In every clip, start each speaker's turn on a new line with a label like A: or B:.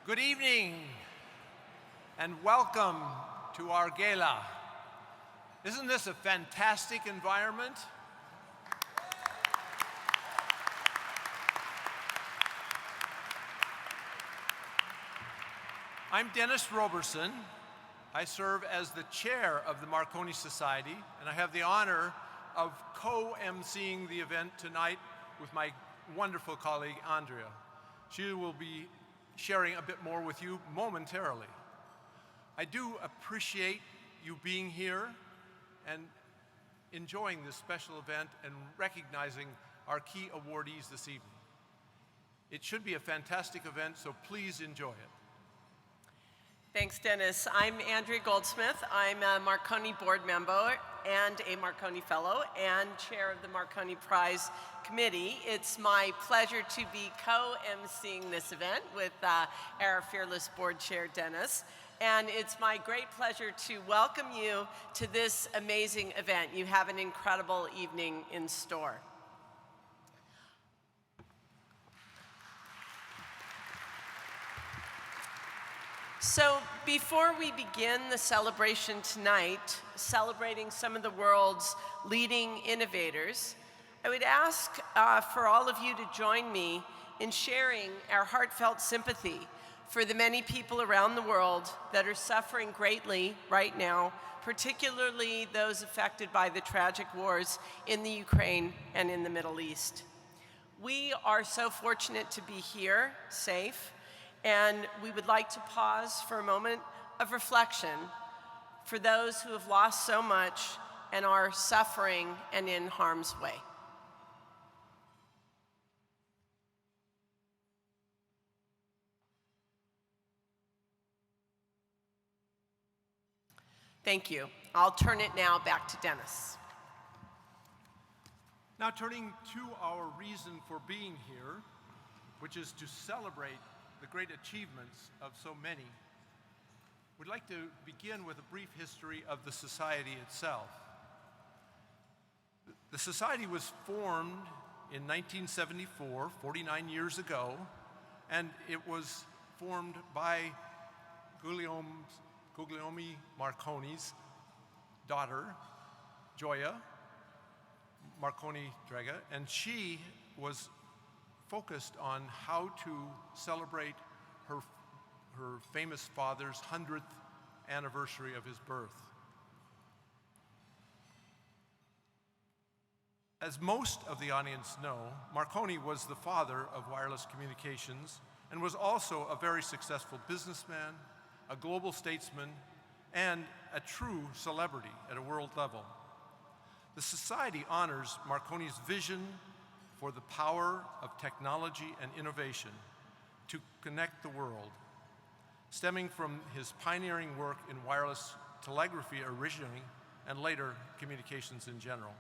A: Good evening and welcome to our gala. Isn't this a fantastic environment? I'm Dennis Roberson. I serve as the chair of the Marconi Society, and I have the honor of co-emceeing the event tonight with my wonderful colleague, Andrea. She will be sharing a bit more with you momentarily. I do appreciate you being here and enjoying this special event and recognizing our key awardees this evening. It should be a fantastic event, so please enjoy it.
B: Thanks, Dennis. I'm Andrea Goldsmith. I'm a Marconi board member and a Marconi Fellow and chair of the Marconi Prize Committee. It's my pleasure to be co-emceeing this event with our fearless board chair, Dennis. And it's my great pleasure to welcome you to this amazing event. You have an incredible evening in store. So before we begin the celebration tonight, celebrating some of the world's leading innovators, I would ask for all of you to join me in sharing our heartfelt sympathy for the many people around the world that are suffering greatly right now, particularly those affected by the tragic wars in the Ukraine and in the Middle East. We are so fortunate to be here, safe, and we would like to pause for a moment of reflection for those who have lost so much and are suffering and in harm's way. Thank you. I'll turn it now back to Dennis.
A: Now turning to our reason for being here, which is to celebrate the great achievements of so many, we'd like to begin with a brief history of the Society itself. The Society was formed in 1974, 49 years ago, and it was formed by Guglielmo Marconi's daughter, Gioia Marconi Drega, and she was focused on how to celebrate her famous father's 100th anniversary of his birth. As most of the audience know, Marconi was the father of wireless communications and was also a very successful businessman, a global statesman, and a true celebrity at a world level. The Society honors Marconi's vision for the power of technology and innovation to connect the world, stemming from his pioneering work in wireless telegraphy originally and later communications in general.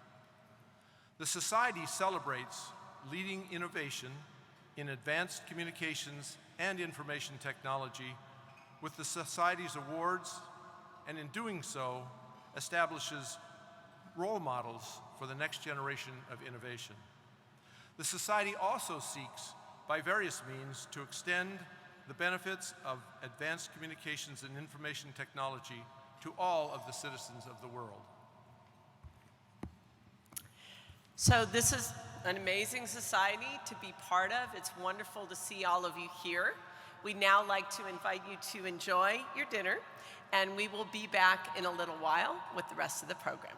A: The Society celebrates leading innovation in advanced communications and information technology with the Society's awards, and in doing so, establishes role models for the next generation of innovation. The Society also seeks, by various means, to extend the benefits of advanced communications and information technology to all of the citizens of the world.
B: So this is an amazing society to be part of. It's wonderful to see all of you here. We'd now like to invite you to enjoy your dinner, and we will be back in a little while with the rest of the program.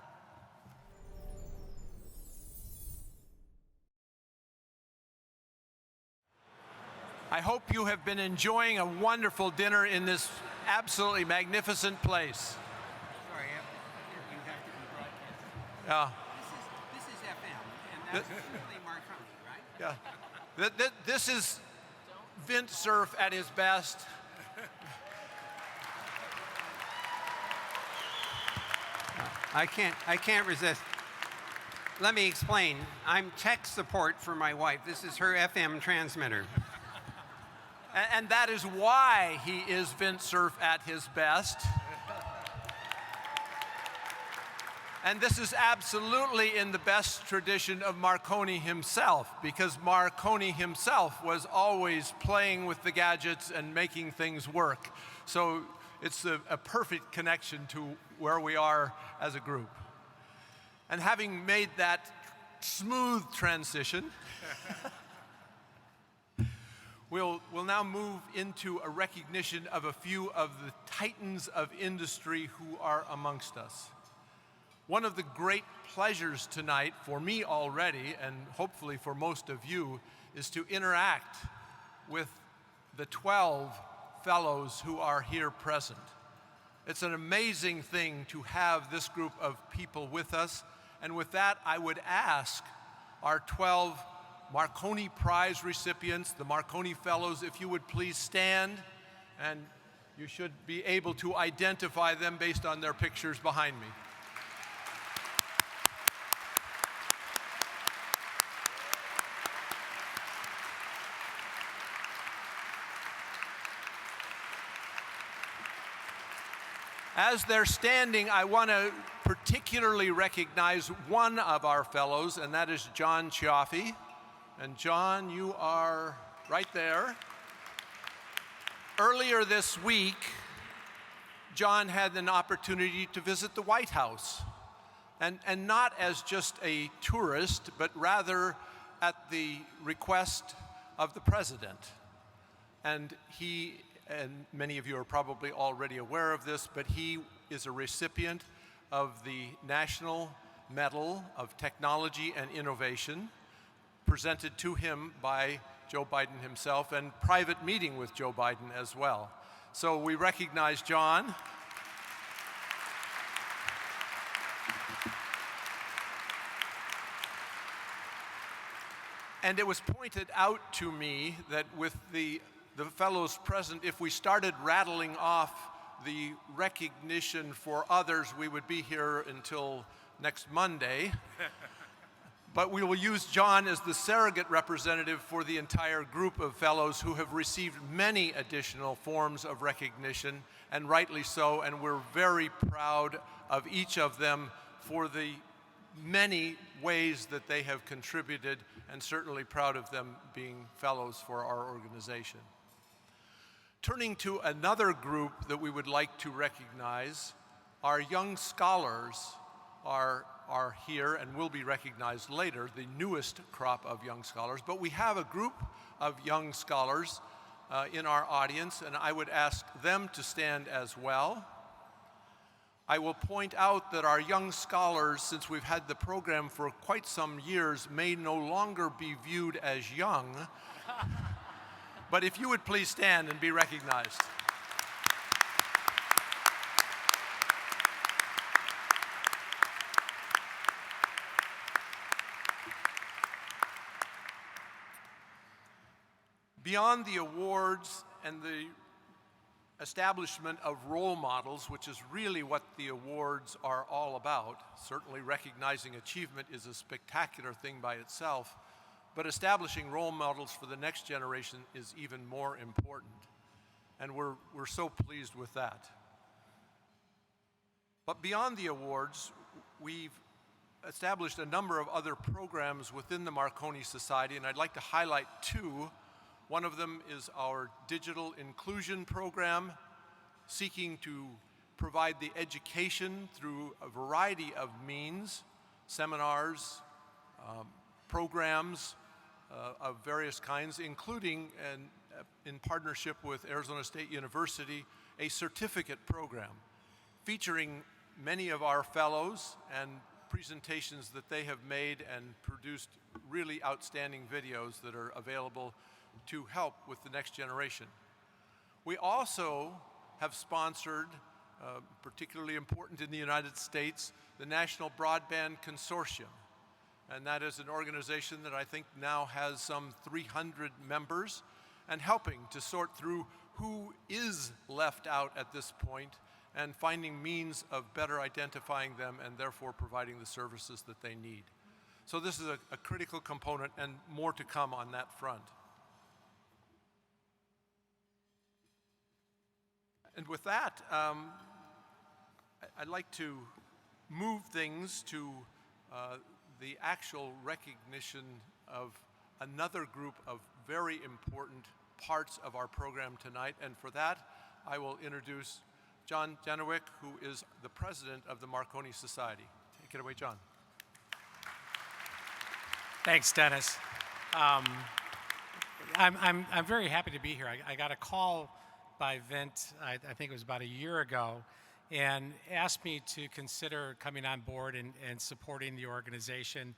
A: I hope you have been enjoying a wonderful dinner in this absolutely magnificent place.
C: Sorry, you have to be broadcasting.
A: Yeah.
C: This is FM, and that's really Marconi, right?
A: Yeah. This is Vint Cerf at his best.
C: I can't resist. Let me explain. I'm tech support for my wife. This is her FM transmitter.
A: And that is why he is Vint Cerf at his best. And this is absolutely in the best tradition of Marconi himself, because Marconi himself was always playing with the gadgets and making things work. So it's a perfect connection to where we are as a group. And having made that smooth transition, we'll now move into a recognition of a few of the titans of industry who are amongst us. One of the great pleasures tonight, for me already, and hopefully for most of you, is to interact with the 12 fellows who are here present. It's an amazing thing to have this group of people with us, and with that, I would ask our 12 Marconi Prize recipients, the Marconi Fellows, if you would please stand, and you should be able to identify them based on their pictures behind me. As they're standing, I want to particularly recognize one of our fellows, and that is John Chiaffi. And John, you are right there. Earlier this week, John had an opportunity to visit the White House, and not as just a tourist, but rather at the request of the president. And he, and many of you are probably already aware of this, but he is a recipient of the National Medal of Technology and Innovation, presented to him by Joe Biden himself, and private meeting with Joe Biden as well. So we recognize John. And it was pointed out to me that with the fellows present, if we started rattling off the recognition for others, we would be here until next Monday. But we will use John as the surrogate representative for the entire group of fellows who have received many additional forms of recognition, and rightly so, and we're very proud of each of them for the many ways that they have contributed, and certainly proud of them being fellows for our organization. Turning to another group that we would like to recognize, our young scholars are here and will be recognized later, the newest crop of young scholars. But we have a group of young scholars in our audience, and I would ask them to stand as well. I will point out that our young scholars, since we've had the program for quite some years, may no longer be viewed as young. But if you would please stand and be recognized. Beyond the awards and the establishment of role models, which is really what the awards are all about, certainly recognizing achievement is a spectacular thing by itself, but establishing role models for the next generation is even more important. And we're so pleased with that. But beyond the awards, we've established a number of other programs within the Marconi Society, and I'd like to highlight two. One of them is our digital inclusion program, seeking to provide the education through a variety of means, seminars, programs of various kinds, including, in partnership with Arizona State University, a certificate program featuring many of our fellows and presentations that they have made and produced really outstanding videos that are available to help with the next generation. We also have sponsored, particularly important in the United States, the National Broadband Consortium. And that is an organization that I think now has some 300 members, and helping to sort through who is left out at this point and finding means of better identifying them and therefore providing the services that they need. So this is a critical component, and more to come on that front. And with that, I'd like to move things to the actual recognition of another group of very important parts of our program tonight. And for that, I will introduce John Janowick, who is the president of the Marconi Society. Take it away, John.
D: Thanks, Dennis. I'm very happy to be here. I got a call by Vint, I think it was about a year ago, and asked me to consider coming on board and supporting the organization.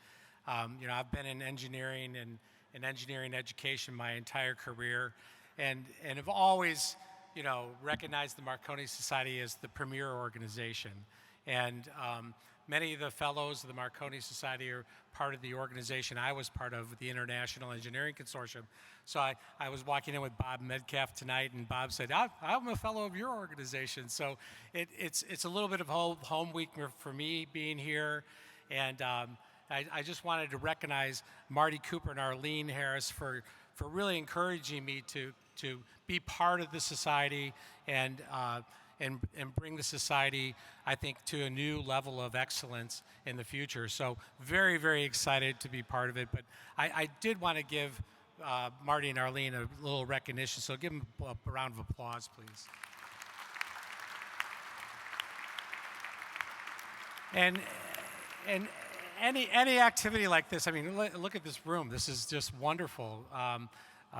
D: I've been in engineering and in engineering education my entire career, and have always, recognized the Marconi Society as the premier organization. And many of the fellows of the Marconi Society are part of the organization I was part of, the International Engineering Consortium. So I was walking in with Bob Medcalf tonight, and Bob said, I'm a fellow of your organization. So it's a little bit of home week for me being here. And I just wanted to recognize Marty Cooper and Arlene Harris for really encouraging me to be part of the society and bring the society, I think, to a new level of excellence in the future. So very, very excited to be part of it. But I did want to give Marty and Arlene a little recognition. So give them a round of applause, please. And any activity like this, I mean, look at this room. This is just wonderful.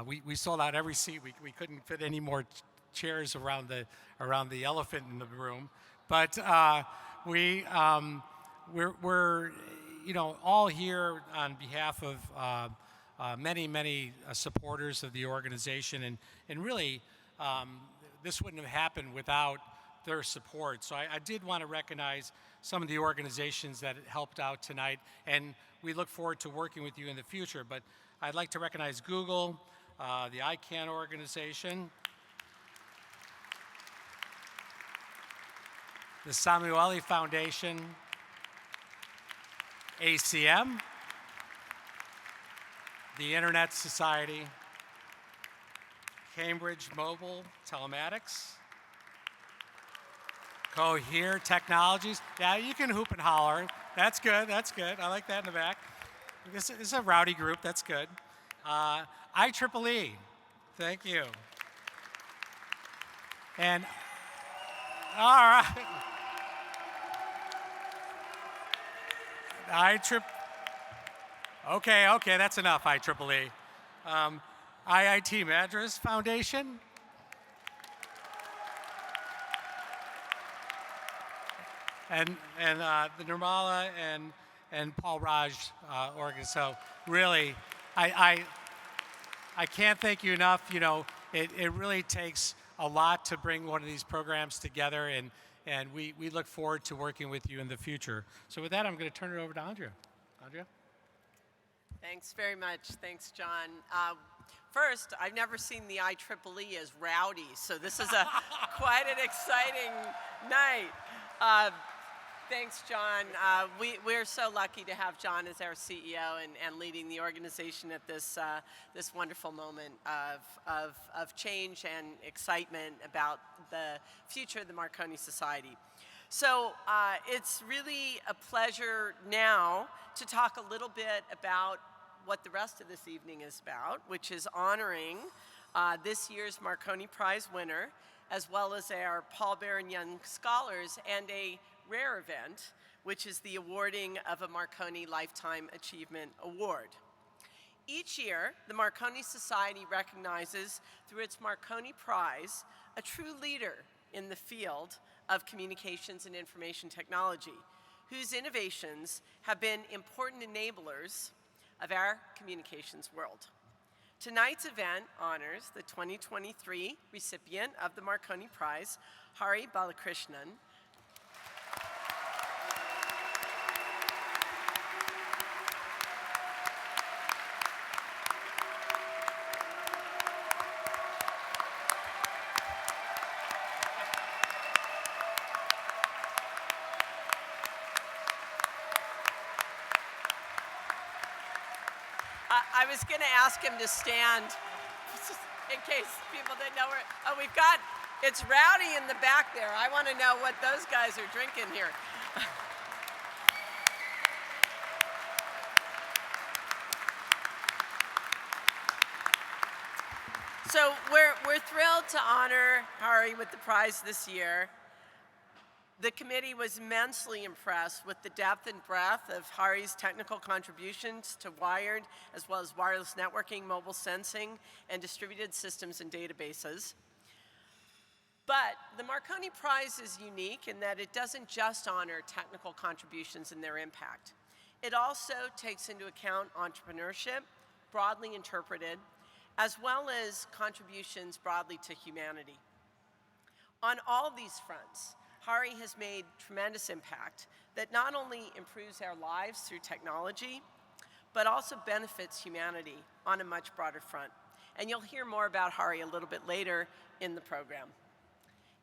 D: We sold out every seat. We couldn't fit any more chairs around the elephant in the room, but we're all here on behalf of many supporters of the organization, and really this wouldn't have happened without their support. So I did want to recognize some of the organizations that helped out tonight, and we look forward to working with you in the future. But I'd like to recognize Google, the ICANN organization, the Samueli Foundation, ACM, the Internet Society, Cambridge Mobile Telematics, Cohere Technologies. Yeah, you can hoop and holler. That's good, that's good. I like that in the back. This is a rowdy group, that's good. IEEE, thank you. And, all right. Okay, that's enough, IEEE. IIT Madras Foundation. And the Nirmala and Paul Raj organ. So really, I can't thank you enough. It really takes a lot to bring one of these programs together, and we look forward to working with you in the future. So with that, I'm going to turn it over to Andrea. Andrea?
B: Thanks very much. Thanks, John. First, I've never seen the IEEE as rowdy, so this is quite an exciting night. Thanks, John. We're so lucky to have John as our CEO and leading the organization at this wonderful moment of change and excitement about the future of the Marconi Society. So it's really a pleasure now to talk a little bit about what the rest of this evening is about, which is honoring this year's Marconi Prize winner, as well as our Paul Baron Young Scholars, and a rare event, which is the awarding of a Marconi Lifetime Achievement Award. Each year, the Marconi Society recognizes, through its Marconi Prize, a true leader in the field of communications and information technology, whose innovations have been important enablers of our communications world. Tonight's event honors the 2023 recipient of the Marconi Prize, Hari Balakrishnan. I was going to ask him to stand in case people didn't know where. Oh, it's rowdy in the back there. I want to know what those guys are drinking here. So we're thrilled to honor Hari with the prize this year. The committee was immensely impressed with the depth and breadth of Hari's technical contributions to wired, as well as wireless networking, mobile sensing, and distributed systems and databases. But the Marconi Prize is unique in that it doesn't just honor technical contributions and their impact. It also takes into account entrepreneurship, broadly interpreted, as well as contributions broadly to humanity. On all these fronts, Hari has made tremendous impact that not only improves our lives through technology, but also benefits humanity on a much broader front. And you'll hear more about Hari a little bit later in the program.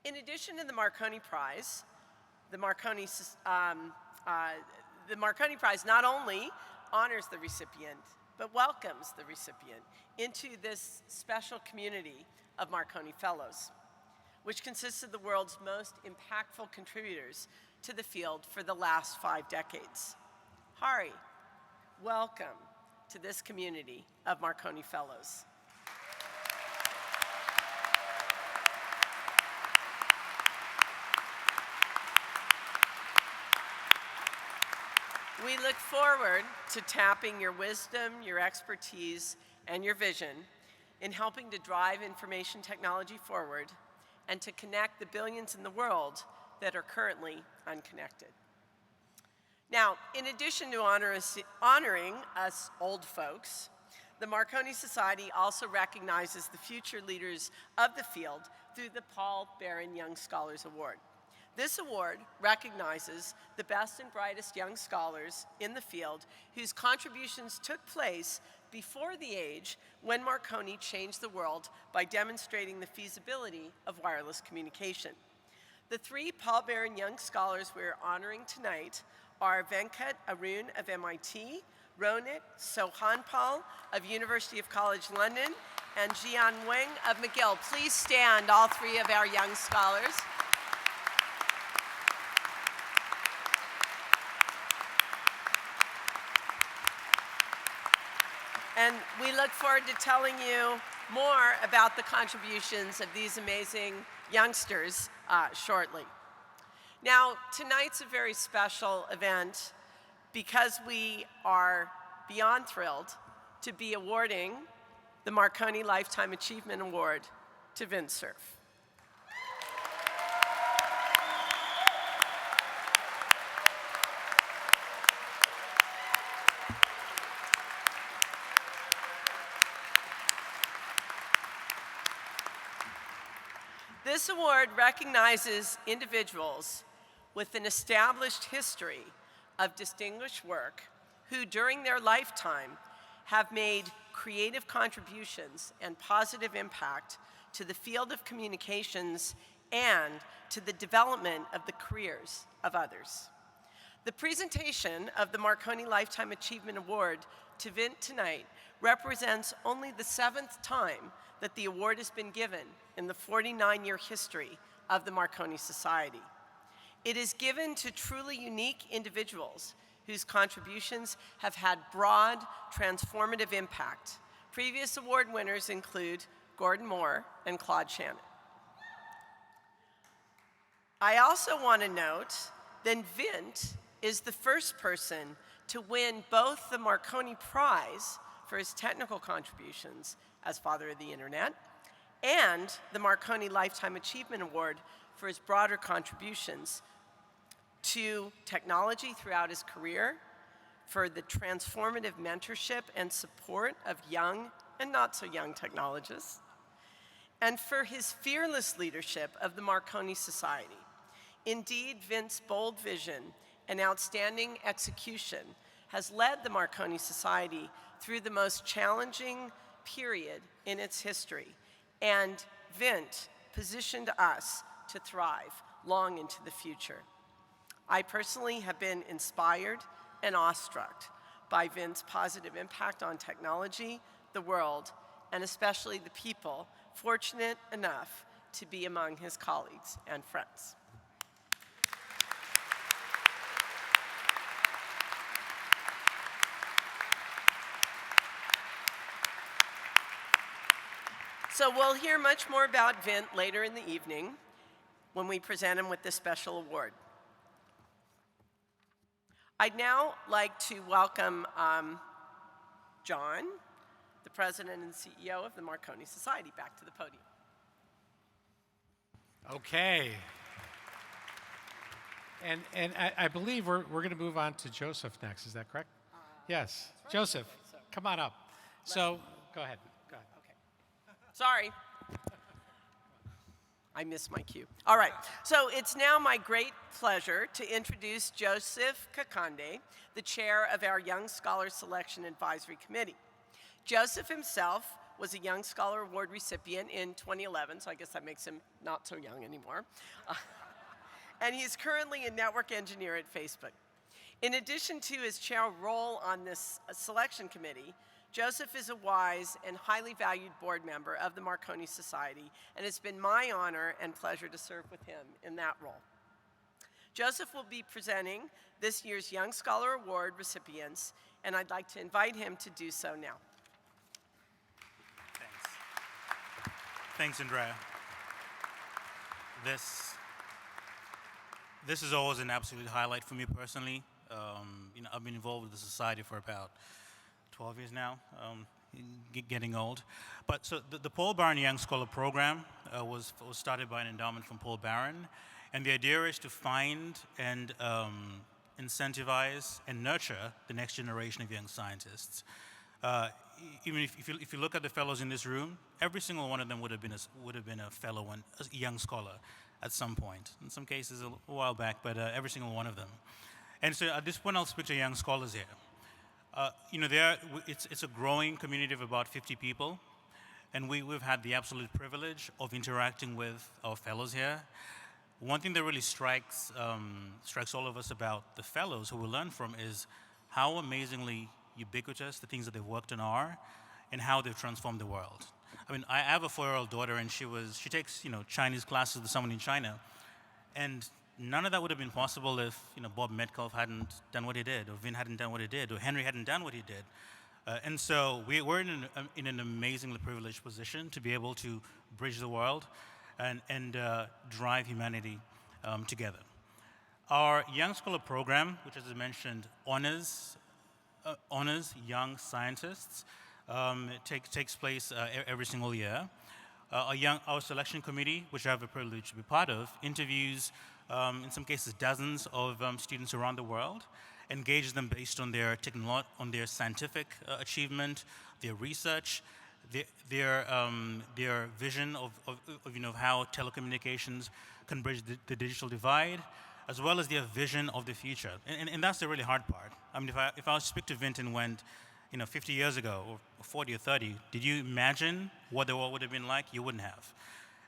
B: In addition to the Marconi Prize, the Marconi Prize not only honors the recipient, but welcomes the recipient into this special community of Marconi Fellows, which consists of the world's most impactful contributors to the field for the last 5 decades. Hari, welcome to this community of Marconi Fellows. We look forward to tapping your wisdom, your expertise, and your vision in helping to drive information technology forward and to connect the billions in the world that are currently unconnected. Now, in addition to honoring us old folks, the Marconi Society also recognizes the future leaders of the field through the Paul Barron Young Scholars Award. This award recognizes the best and brightest young scholars in the field whose contributions took place before the age when Marconi changed the world by demonstrating the feasibility of wireless communication. The 3 Paul Barron Young Scholars we're honoring tonight are Venkat Arun of MIT, Ronit Sohanpal of University of College London, and Jian Weng of McGill. Please stand, all 3 of our young scholars. And we look forward to telling you more about the contributions of these amazing youngsters shortly. Now, tonight's a very special event because we are beyond thrilled to be awarding the Marconi Lifetime Achievement Award to Vint Cerf. This award recognizes individuals with an established history of distinguished work who, during their lifetime, have made creative contributions and positive impact to the field of communications and to the development of the careers of others. The presentation of the Marconi Lifetime Achievement Award to Vint tonight represents only the 7th time that the award has been given in the 49-year history of the Marconi Society. It is given to truly unique individuals whose contributions have had broad, transformative impact. Previous award winners include Gordon Moore and Claude Shannon. I also want to note that Vint is the first person to win both the Marconi Prize for his technical contributions as father of the internet and the Marconi Lifetime Achievement Award for his broader contributions to technology throughout his career, for the transformative mentorship and support of young and not so young technologists, and for his fearless leadership of the Marconi Society. Indeed, Vint's bold vision and outstanding execution has led the Marconi Society through the most challenging period in its history, and Vint positioned us to thrive long into the future. I personally have been inspired and awestruck by Vint's positive impact on technology, the world, and especially the people fortunate enough to be among his colleagues and friends. So we'll hear much more about Vint later in the evening when we present him with this special award. I'd now like to welcome John, the president and CEO of the Marconi Society, back to the podium.
D: Okay. And I believe we're going to move on to Joseph next. Is that correct? Yes.
B: right.
D: Joseph, come on up. So go ahead. Go ahead.
B: Okay. Sorry. I missed my cue. All right. So it's now my great pleasure to introduce Joseph Kakande, the chair of our Young Scholar Selection Advisory Committee. Joseph himself was a Young Scholar Award recipient in 2011, so I guess that makes him not so young anymore. And he's currently a network engineer at Facebook. In addition to his chair role on this selection committee, Joseph is a wise and highly valued board member of the Marconi Society, and it's been my honor and pleasure to serve with him in that role. Joseph will be presenting this year's Young Scholar Award recipients, and I'd like to invite him to do so now.
E: Thanks, Andrea. This is always an absolute highlight for me personally. I've been involved with the society for about 12 years now, getting old. But so the Paul Barron Young Scholar Program was started by an endowment from Paul Barron, and the idea is to find and incentivize and nurture the next generation of young scientists. Even if you look at the fellows in this room, every single one of them would have been a fellow and a young scholar at some point. In some cases a while back, but every single one of them. And so at this point, I'll speak to young scholars here. It's a growing community of about 50 people, and we've had the absolute privilege of interacting with our fellows here. One thing that really strikes all of us about the fellows who we learn from is how amazingly ubiquitous the things that they've worked on are, and how they've transformed the world. I mean, I have a 4-year-old daughter, and she takes Chinese classes with someone in China, and none of that would have been possible if Bob Metcalfe hadn't done what he did, or Vin hadn't done what he did, or Henry hadn't done what he did. And so we're in an amazingly privileged position to be able to bridge the world and drive humanity together. Our Young Scholar Program, which as I mentioned, honors young scientists. It takes place every single year. Our selection committee, which I have the privilege to be part of, interviews, in some cases, dozens of students around the world, engages them based on their scientific achievement, their research, their vision of how telecommunications can bridge the digital divide, as well as their vision of the future. And that's the really hard part. I mean, if I was to speak to Vint and went, 50 years ago, or 40 or 30, did you imagine what the world would have been like? You wouldn't have.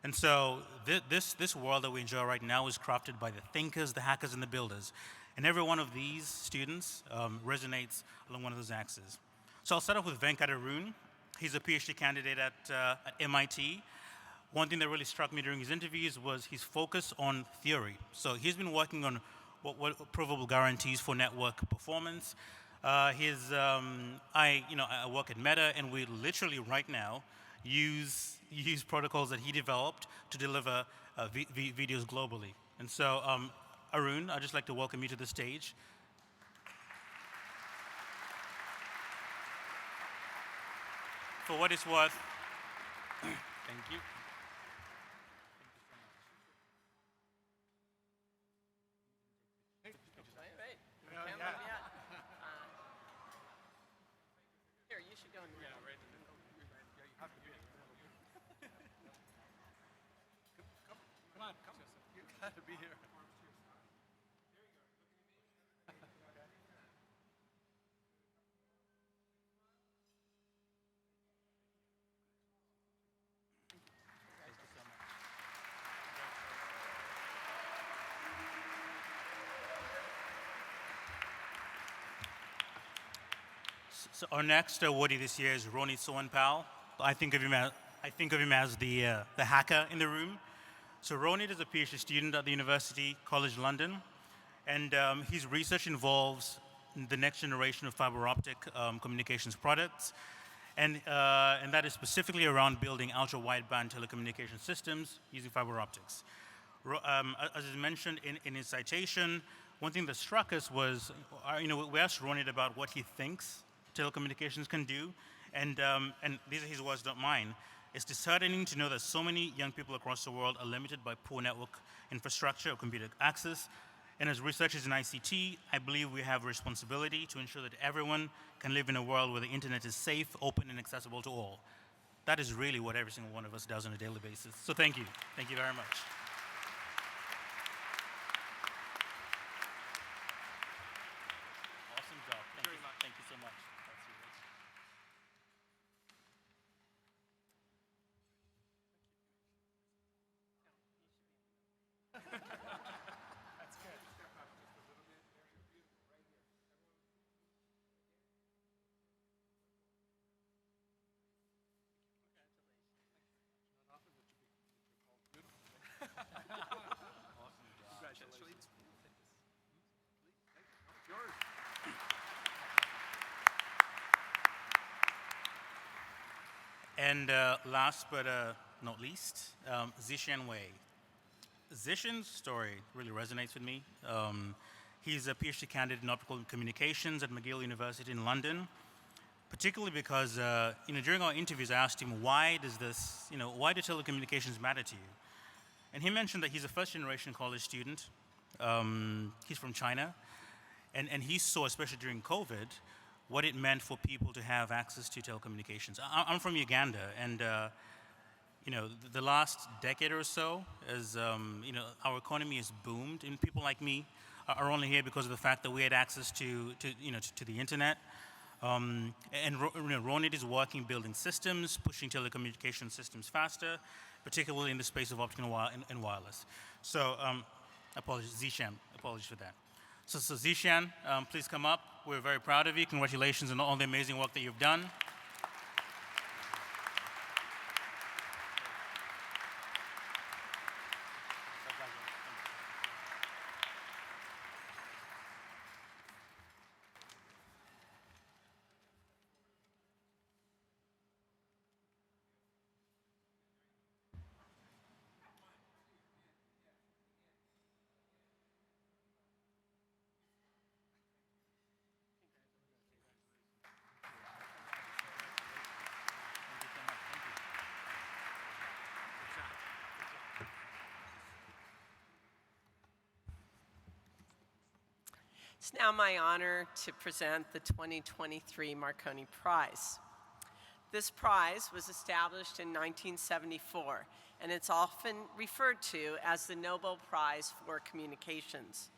E: And so this world that we enjoy right now is crafted by the thinkers, the hackers, and the builders. And every one of these students resonates along one of those axes. So I'll start off with Venkat Arun. He's a PhD candidate at MIT. One thing that really struck me during his interviews was his focus on theory. So he's been working on what provable guarantees for network performance. I work at Meta, and we literally right now use protocols that he developed to deliver videos globally. And so, Arun, I'd just like to welcome you to the stage. For what it's worth, thank you.
B: Here, you should go in the middle.
A: Come on. You're glad to be here.
E: So our next awardee this year is Ronit Sowanpal. I think of him as the hacker in the room. So Ronit is a PhD student at the University College London, and his research involves the next generation of fiber optic communications products. and that is specifically around building ultra-wideband telecommunication systems using fiber optics. As is mentioned in his citation, one thing that struck us was, we asked Ronit about what he thinks telecommunications can do, and these are his words, not mine. It's disheartening to know that so many young people across the world are limited by poor network infrastructure or computer access. And as researchers in ICT, I believe we have a responsibility to ensure that everyone can live in a world where the internet is safe, open, and accessible to all. That is really what every single one of us does on a daily basis. So thank you. Thank you very much. Awesome job. Thank you so much. That's yours. And last but not least, Zishan Wei. Zishan's story really resonates with me. He's a PhD candidate in optical communications at McGill University in London, particularly because during our interviews I asked him, why do telecommunications matter to you? And he mentioned that he's a first-generation college student. He's from China, and he saw, especially during COVID, what it meant for people to have access to telecommunications. I'm from Uganda, and the last decade or so, as our economy has boomed, and people like me are only here because of the fact that we had access to the internet. And Ronit is working building systems, pushing telecommunication systems faster, particularly in the space of optical and wireless. So, apologies, Zishan, apologies for that. So Zishan, please come up. We're very proud of you. Congratulations on all the amazing work that you've done.
B: It's now my honor to present the 2023 Marconi Prize. This prize was established in 1974, and it's often referred to as the Nobel Prize for Communications.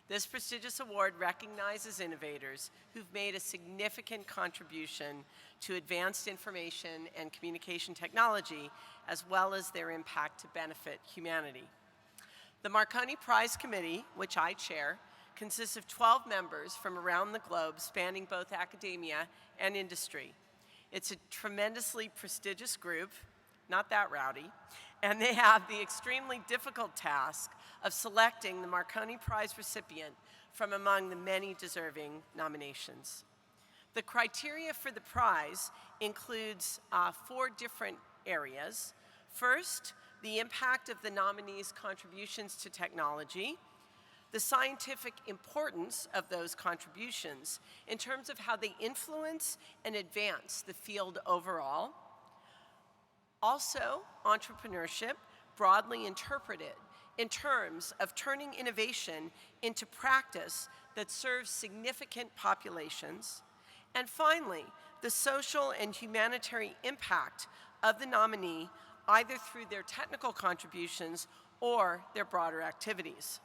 B: This prestigious award recognizes innovators who've made a significant contribution to advanced information and communication technology, as well as their impact to benefit humanity. The Marconi Prize Committee, which I chair, consists of 12 members from around the globe spanning both academia and industry. It's a tremendously prestigious group, not that rowdy, and they have the extremely difficult task of selecting the Marconi Prize recipient from among the many deserving nominations. The criteria for the prize includes 4 different areas. First, the impact of the nominee's contributions to technology, the scientific importance of those contributions in terms of how they influence and advance the field overall. Also, entrepreneurship, broadly interpreted in terms of turning innovation into practice that serves significant populations. And finally, the social and humanitarian impact of the nominee, either through their technical contributions or their broader activities.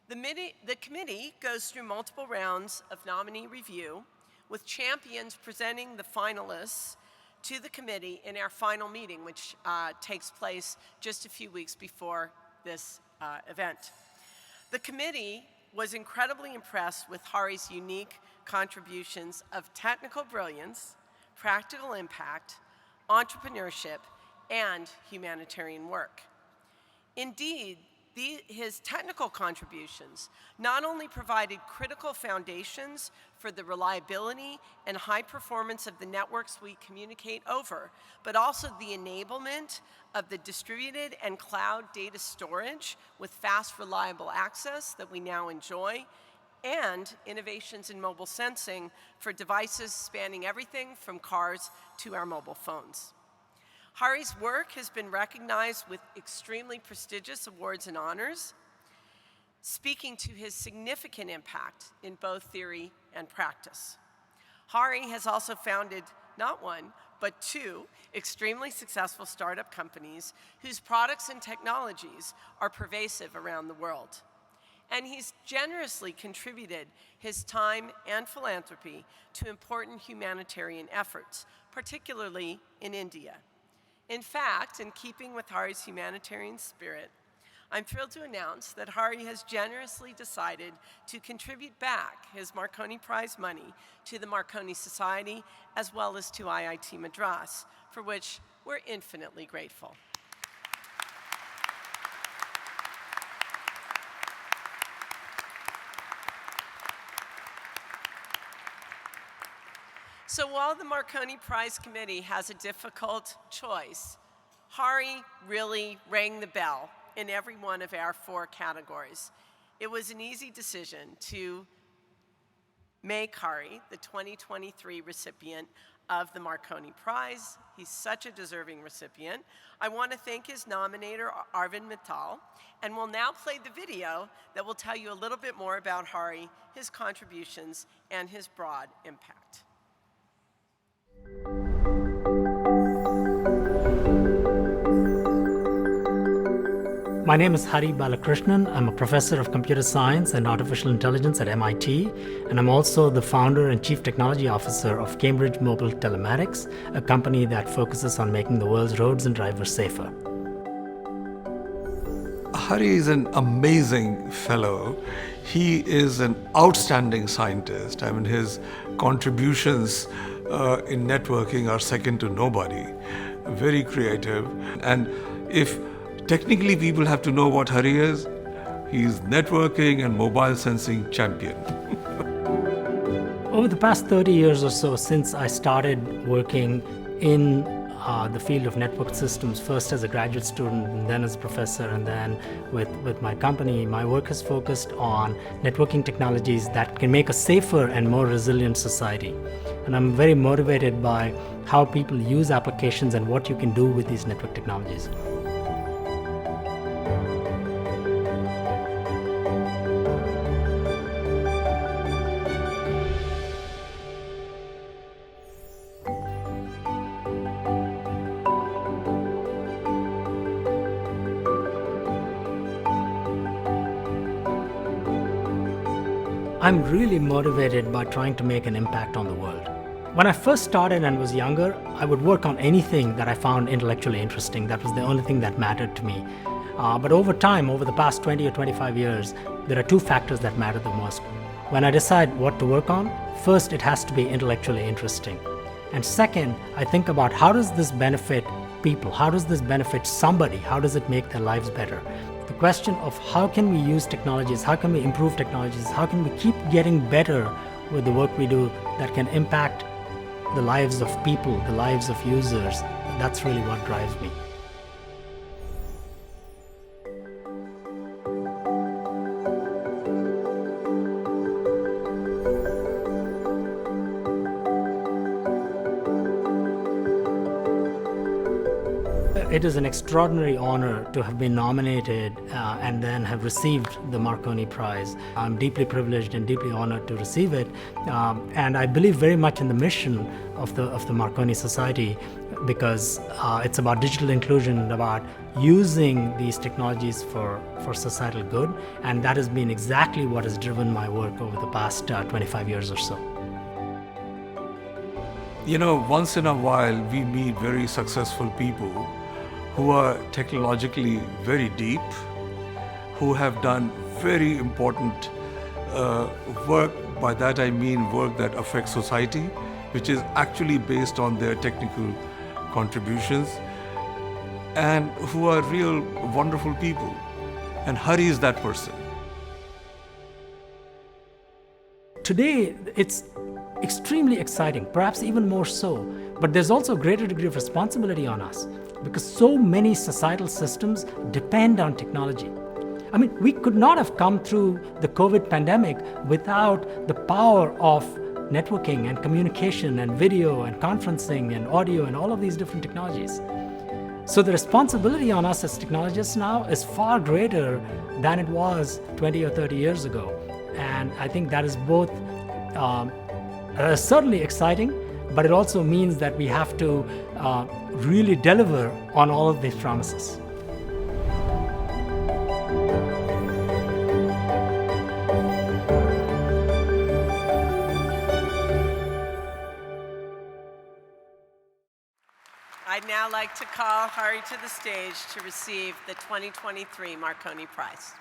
B: The committee goes through multiple rounds of nominee review, with champions presenting the finalists to the committee in our final meeting, which takes place just a few weeks before this event. The committee was incredibly impressed with Hari's unique contributions of technical brilliance, practical impact, entrepreneurship, and humanitarian work. Indeed, His technical contributions not only provided critical foundations for the reliability and high performance of the networks we communicate over, but also the enablement of the distributed and cloud data storage with fast, reliable access that we now enjoy, and innovations in mobile sensing for devices spanning everything from cars to our mobile phones. Hari's work has been recognized with extremely prestigious awards and honors, speaking to his significant impact in both theory and practice. Hari has also founded not one, but 2 extremely successful startup companies whose products and technologies are pervasive around the world. And he's generously contributed his time and philanthropy to important humanitarian efforts, particularly in India. In fact, in keeping with Hari's humanitarian spirit, I'm thrilled to announce that Hari has generously decided to contribute back his Marconi Prize money to the Marconi Society as well as to IIT Madras, for which we're infinitely grateful. So while the Marconi Prize Committee has a difficult choice, Hari really rang the bell in every one of our 4 categories. It was an easy decision to make Hari the 2023 recipient of the Marconi Prize. He's such a deserving recipient. I want to thank his nominator, Arvind Mittal, and we'll now play the video that will tell you a little bit more about Hari, his contributions, and his broad impact.
F: My name is Hari Balakrishnan. I'm a professor of computer science and artificial intelligence at MIT, and I'm also the founder and chief technology officer of Cambridge Mobile Telematics, a company that focuses on making the world's roads and drivers safer.
G: Hari is an amazing fellow. He is an outstanding scientist. I mean, his contributions in networking are second to nobody. Very creative. And if technically people have to know what Hari is, he's networking and mobile sensing champion.
F: Over the past 30 years or so, since I started working in the field of network systems, first as a graduate student and then as a professor, and then with my company, my work has focused on networking technologies that can make a safer and more resilient society. And I'm very motivated by how people use applications and what you can do with these network technologies. I'm really motivated by trying to make an impact on the world. When I first started and was younger, I would work on anything that I found intellectually interesting. That was the only thing that mattered to me. But over time, over the past 20 or 25 years, there are 2 factors that matter the most. When I decide what to work on, first, it has to be intellectually interesting. And second, I think about how does this benefit people? How does this benefit somebody? How does it make their lives better? The question of how can we use technologies, how can we improve technologies, how can we keep getting better with the work we do that can impact the lives of people, the lives of users, that's really what drives me. It is an extraordinary honor to have been nominated and then have received the Marconi Prize. I'm deeply privileged and deeply honored to receive it. And I believe very much in the mission of the Marconi Society because it's about digital inclusion and about using these technologies for societal good. And that has been exactly what has driven my work over the past 25 years or so.
G: You know, once in a while we meet very successful people who are technologically very deep, who have done very important work. By that I mean work that affects society, which is actually based on their technical contributions, and who are real wonderful people. and Hari is that person.
F: Today, it's extremely exciting, perhaps even more so, but there's also a greater degree of responsibility on us because so many societal systems depend on technology. I mean, we could not have come through the COVID pandemic without the power of networking and communication and video and conferencing and audio and all of these different technologies. So the responsibility on us as technologists now is far greater than it was 20 or 30 years ago. And I think that is both certainly exciting, but it also means that we have to really deliver on all of these promises.
B: I'd now like to call Hari to the stage to receive the 2023 Marconi Prize.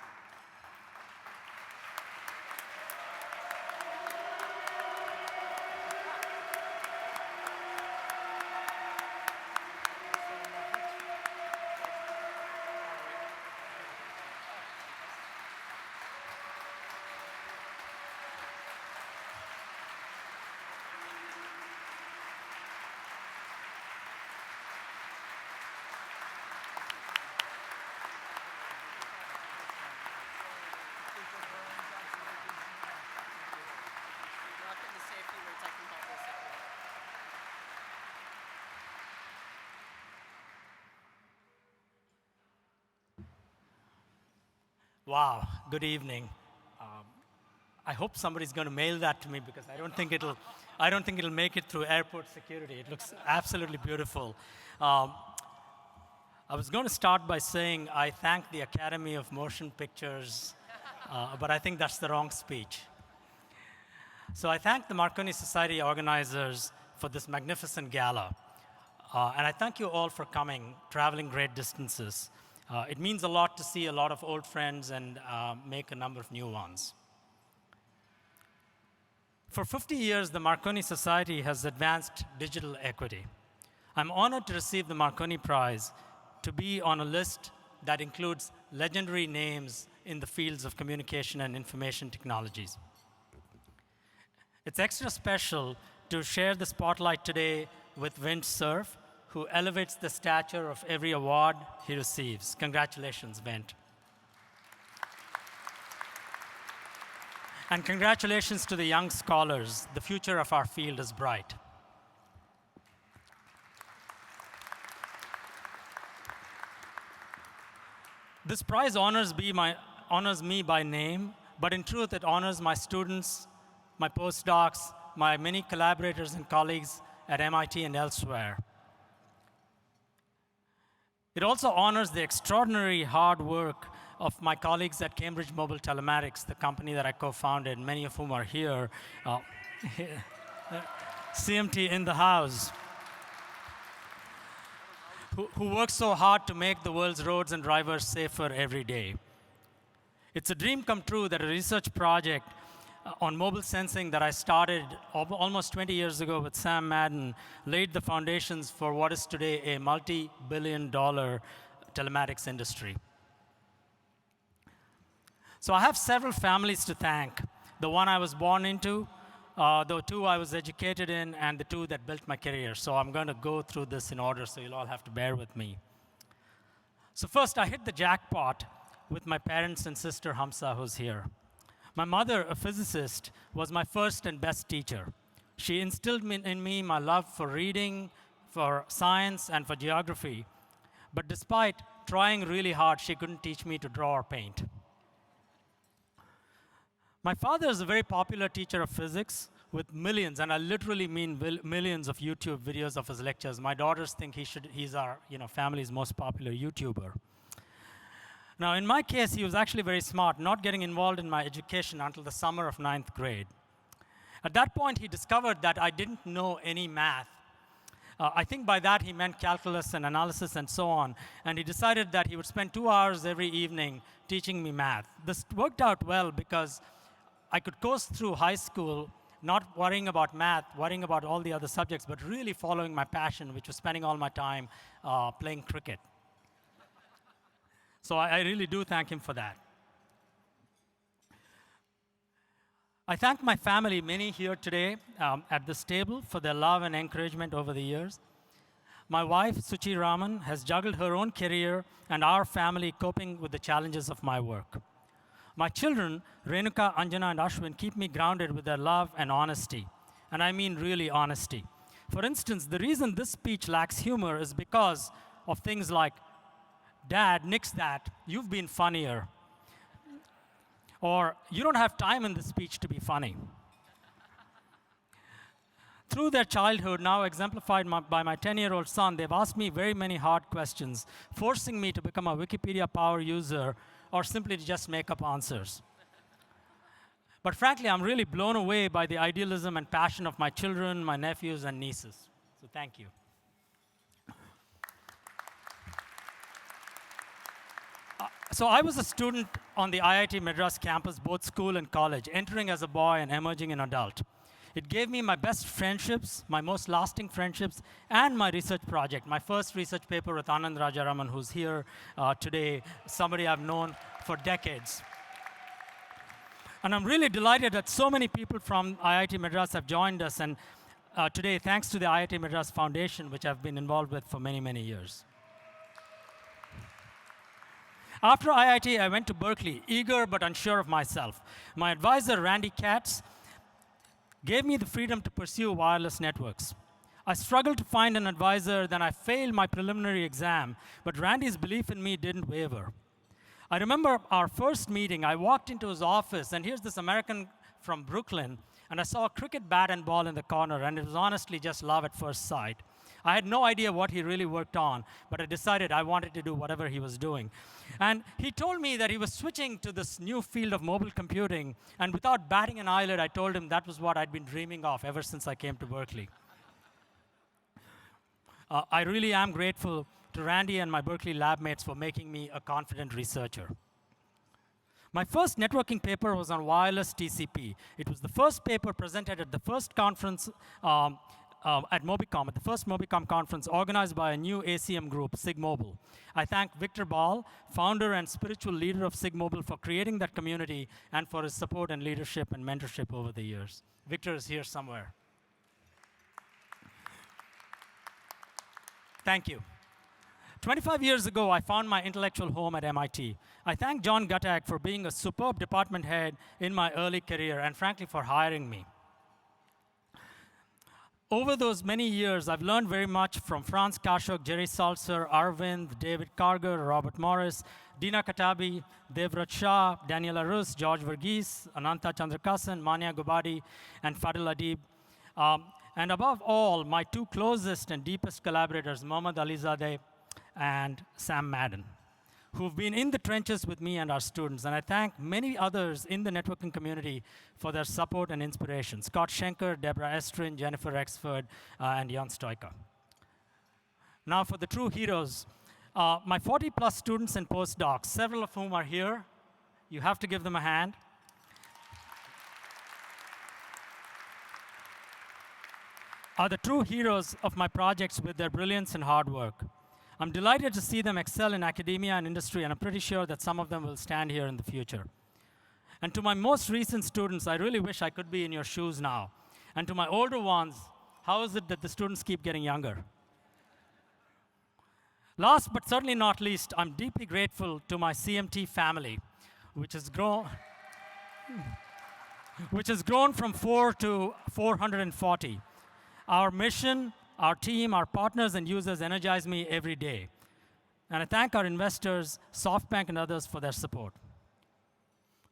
F: Wow, good evening. I hope somebody's going to mail that to me because I don't think it'll make it through airport security. It looks absolutely beautiful. I was going to start by saying I thank the Academy of Motion Pictures, but I think that's the wrong speech. So I thank the Marconi Society organizers for this magnificent gala. And I thank you all for coming, traveling great distances. It means a lot to see a lot of old friends and make a number of new ones. For 50 years, the Marconi Society has advanced digital equity. I'm honored to receive the Marconi Prize to be on a list that includes legendary names in the fields of communication and information technologies. It's extra special to share the spotlight today with Vint Cerf, who elevates the stature of every award he receives. Congratulations, Vint. And congratulations to the young scholars. The future of our field is bright. This prize honors me by name, but in truth, it honors my students, my postdocs, my many collaborators and colleagues at MIT and elsewhere. It also honors the extraordinary hard work of my colleagues at Cambridge Mobile Telematics, the company that I co-founded, many of whom are here. CMT in the house. Who works so hard to make the world's roads and drivers safer every day. It's a dream come true that a research project on mobile sensing that I started almost 20 years ago with Sam Madden laid the foundations for what is today a multi-billion-dollar telematics industry. So I have several families to thank. The one I was born into, the two I was educated in, and the two that built my career. So I'm going to go through this in order, so you'll all have to bear with me. So first, I hit the jackpot with my parents and sister Hamsa, who's here. My mother, a physicist, was my first and best teacher. She instilled in me my love for reading, for science, and for geography. But despite trying really hard, she couldn't teach me to draw or paint. My father is a very popular teacher of physics with millions, and I literally mean millions of YouTube videos of his lectures. My daughters think he's our family's most popular YouTuber. Now, in my case, he was actually very smart, not getting involved in my education until the summer of 9th grade. At that point, he discovered that I didn't know any math. I think by that he meant calculus and analysis and so on, and he decided that he would spend 2 hours every evening teaching me math. This worked out well because I could coast through high school not worrying about math, worrying about all the other subjects, but really following my passion, which was spending all my time playing cricket. So I really do thank him for that. I thank my family, many here today at this table, for their love and encouragement over the years. My wife, Suchi Raman, has juggled her own career and our family coping with the challenges of my work. My children, Renuka, Anjana, and Ashwin, keep me grounded with their love and honesty. And I mean really honesty. For instance, the reason this speech lacks humor is because of things like, Dad, nix that, you've been funnier. Or, you don't have time in this speech to be funny. Through their childhood, now exemplified by my 10-year-old son, they've asked me very many hard questions, forcing me to become a Wikipedia power user or simply to just make up answers. But frankly, I'm really blown away by the idealism and passion of my children, my nephews, and nieces. So thank you. So I was a student on the IIT Madras campus, both school and college, entering as a boy and emerging an adult. It gave me my best friendships, my most lasting friendships, and my research project, my first research paper with Anand Rajaraman, who's here today, somebody I've known for decades. And I'm really delighted that so many people from IIT Madras have joined us, and today, thanks to the IIT Madras Foundation, which I've been involved with for many, many years. After IIT, I went to Berkeley, eager but unsure of myself. My advisor, Randy Katz, gave me the freedom to pursue wireless networks. I struggled to find an advisor, then I failed my preliminary exam, but Randy's belief in me didn't waver. I remember our first meeting, I walked into his office, and here's this American from Brooklyn, and I saw a cricket bat and ball in the corner, and it was honestly just love at first sight. I had no idea what he really worked on, but I decided I wanted to do whatever he was doing. And he told me that he was switching to this new field of mobile computing, and without batting an eyelid, I told him that was what I'd been dreaming of ever since I came to Berkeley. I really am grateful to Randy and my Berkeley lab mates for making me a confident researcher. My first networking paper was on wireless TCP. It was the first paper presented at the first conference at Mobicom, at the first Mobicom conference organized by a new ACM group, SIGMobile. I thank Victor Ball, founder and spiritual leader of SIGMobile, for creating that community and for his support and leadership and mentorship over the years. Victor is here somewhere. Thank you. 25 years ago, I found my intellectual home at MIT. I thank John Guttak for being a superb department head in my early career and frankly for hiring me. Over those many years, I've learned very much from Franz Kashuk, Jerry Salzer, Arvind, David Karger, Robert Morris, Dina Katabi, Devrat Shah, Daniela Rus, George Verghese, Ananta Chandrakasan, Mania Gubadi, and Fadil Adib. And above all, my two closest and deepest collaborators, Mohammad Alizadeh and Sam Madden, who've been in the trenches with me and our students. And I thank many others in the networking community for their support and inspiration. Scott Schenker, Deborah Estrin, Jennifer Rexford, and Jan Stoika. Now for the true heroes. My 40-plus students and postdocs, several of whom are here. You have to give them a hand. Are the true heroes of my projects with their brilliance and hard work. I'm delighted to see them excel in academia and industry, and I'm pretty sure that some of them will stand here in the future. And to my most recent students, I really wish I could be in your shoes now. And to my older ones, how is it that the students keep getting younger? Last but certainly not least, I'm deeply grateful to my CMT family, which has grown from 4 to 440. Our mission, our team, our partners, and users energize me every day. And I thank our investors, SoftBank and others, for their support.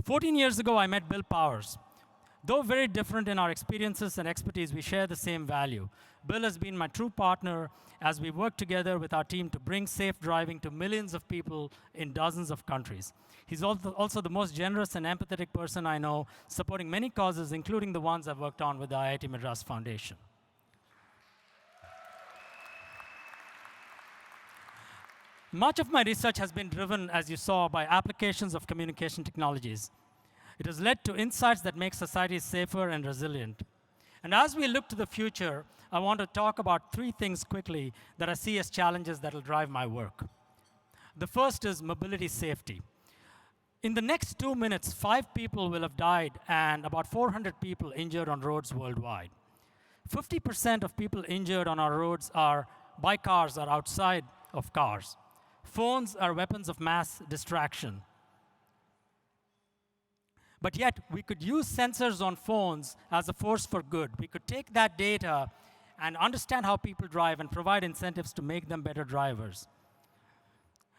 F: 14 years ago, I met Bill Powers. Though very different in our experiences and expertise, we share the same value. Bill has been my true partner as we work together with our team to bring safe driving to millions of people in dozens of countries. He's also the most generous and empathetic person I know, supporting many causes, including the ones I've worked on with the IIT Madras Foundation. Much of my research has been driven, as you saw, by applications of communication technologies. It has led to insights that make societies safer and resilient. And as we look to the future, I want to talk about 3 things quickly that I see as challenges that will drive my work. The first is mobility safety. In the next 2 minutes, 5 people will have died and about 400 people injured on roads worldwide. 50% of people injured on our roads by cars are outside of cars. Phones are weapons of mass distraction. But yet, we could use sensors on phones as a force for good. We could take that data and understand how people drive and provide incentives to make them better drivers.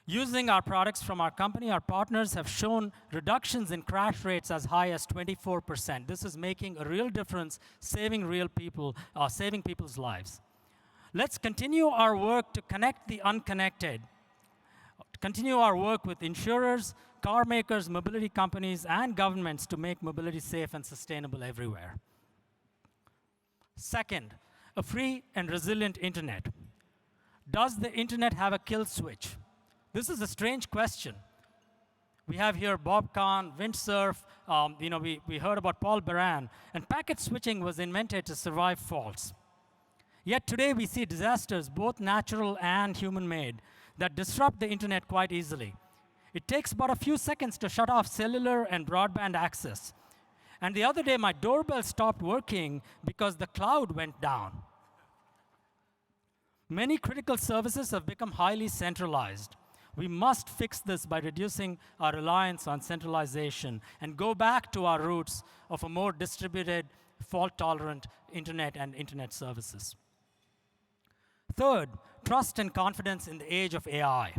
F: Using our products from our company, our partners have shown reductions in crash rates as high as 24%. This is making a real difference, saving real people, saving people's lives. Let's continue our work to connect the unconnected. Continue our work with insurers, car makers, mobility companies, and governments to make mobility safe and sustainable everywhere. Second, a free and resilient internet. Does the internet have a kill switch? This is a strange question. We have here Bob Kahn, windsurf, we heard about Paul Baran, and packet switching was invented to survive faults. Yet today we see disasters, both natural and human-made, that disrupt the internet quite easily. It takes about a few seconds to shut off cellular and broadband access. And the other day, my doorbell stopped working because the cloud went down. Many critical services have become highly centralized. We must fix this by reducing our reliance on centralization and go back to our roots of a more distributed, fault-tolerant internet and internet services. Third, trust and confidence in the age of AI.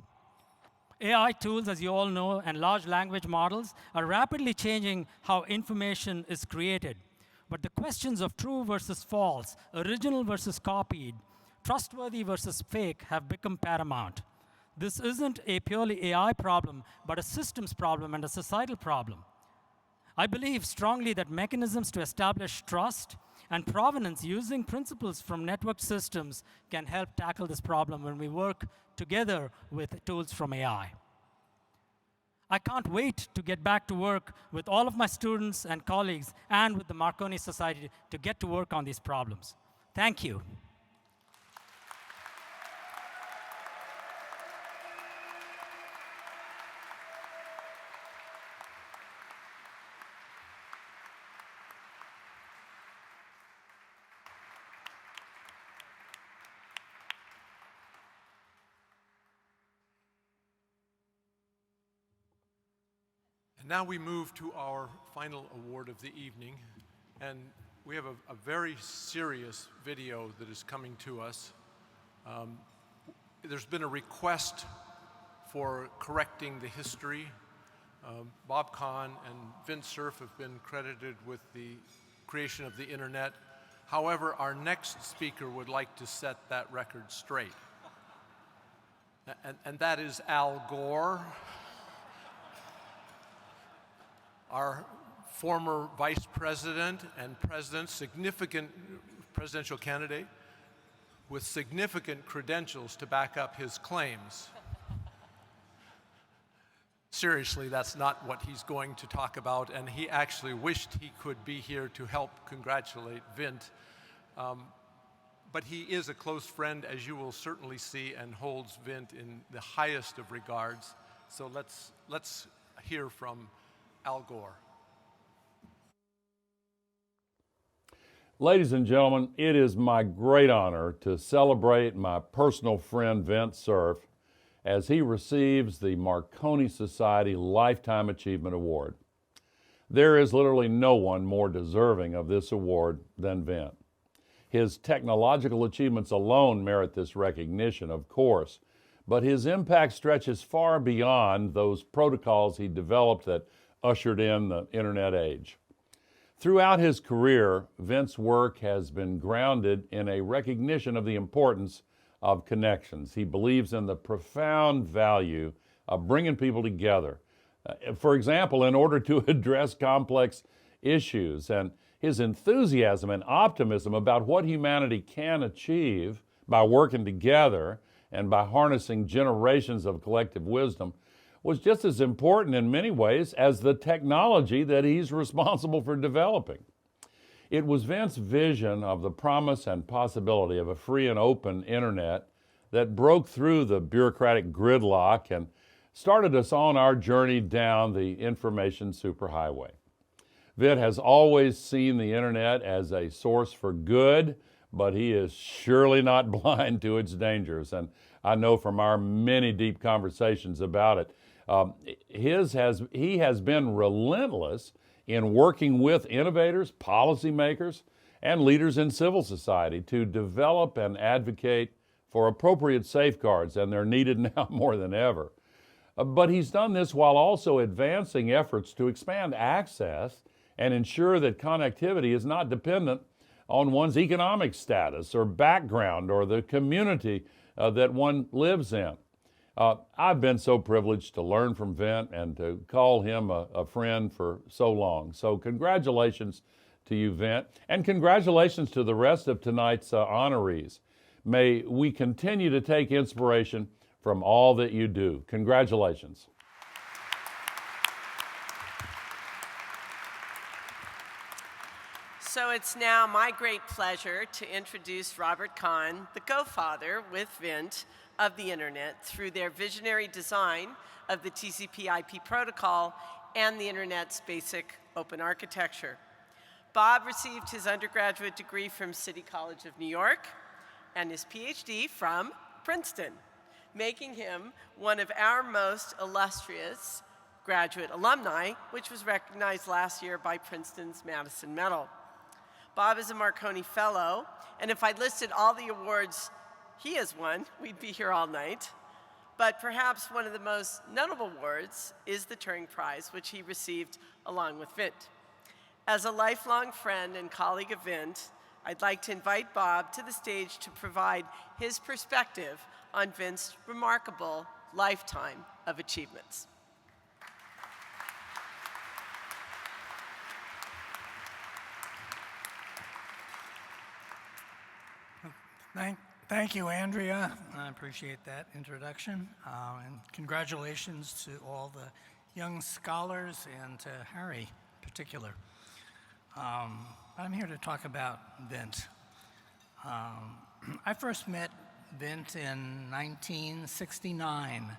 F: AI tools, as you all know, and large language models are rapidly changing how information is created. But the questions of true versus false, original versus copied, trustworthy versus fake have become paramount. This isn't a purely AI problem, but a systems problem and a societal problem. I believe strongly that mechanisms to establish trust and provenance using principles from network systems can help tackle this problem when we work together with tools from AI. I can't wait to get back to work with all of my students and colleagues and with the Marconi Society to get to work on these problems. Thank you.
A: And now we move to our final award of the evening. And we have a very serious video that is coming to us. There's been a request for correcting the history. Bob Kahn and Vint Cerf have been credited with the creation of the internet. However, our next speaker would like to set that record straight. And that is Al Gore, our former vice president and president, significant presidential candidate with significant credentials to back up his claims. Seriously, that's not what he's going to talk about, and he actually wished he could be here to help congratulate Vint. But he is a close friend, as you will certainly see, and holds Vint in the highest of regards. So let's hear from Al Gore.
H: Ladies and gentlemen, it is my great honor to celebrate my personal friend Vint Cerf as he receives the Marconi Society Lifetime Achievement Award. There is literally no one more deserving of this award than Vint. His technological achievements alone merit this recognition, of course, but his impact stretches far beyond those protocols he developed that ushered in the internet age. Throughout his career, Vint's work has been grounded in a recognition of the importance of connections. He believes in the profound value of bringing people together. For example, in order to address complex issues, and his enthusiasm and optimism about what humanity can achieve by working together and by harnessing generations of collective wisdom was just as important in many ways as the technology that he's responsible for developing. It was Vint's vision of the promise and possibility of a free and open internet that broke through the bureaucratic gridlock and started us on our journey down the information superhighway. Vint has always seen the internet as a source for good, but he is surely not blind to its dangers. And I know from our many deep conversations about it, he has been relentless in working with innovators, policymakers, and leaders in civil society to develop and advocate for appropriate safeguards, and they're needed now more than ever. But he's done this while also advancing efforts to expand access and ensure that connectivity is not dependent on one's economic status or background or the community that one lives in. I've been so privileged to learn from Vint and to call him a friend for so long. So congratulations to you, Vint, and congratulations to the rest of tonight's honorees. May we continue to take inspiration from all that you do. Congratulations.
B: So it's now my great pleasure to introduce Robert Kahn, the co-father with Vint of the Internet, through their visionary design of the TCP/IP protocol and the Internet's basic open architecture. Bob received his undergraduate degree from City College of New York and his PhD from Princeton, making him one of our most illustrious graduate alumni, which was recognized last year by Princeton's Madison Medal. Bob is a Marconi Fellow, and if I listed all the awards he has won, we'd be here all night. But perhaps one of the most notable awards is the Turing Prize, which he received along with Vint. As a lifelong friend and colleague of Vint, I'd like to invite Bob to the stage to provide his perspective on Vint's remarkable lifetime of achievements.
I: Thank you, Andrea. I appreciate that introduction. And congratulations to all the young scholars and to Harry in particular. I'm here to talk about Vint. I first met Vint in 1969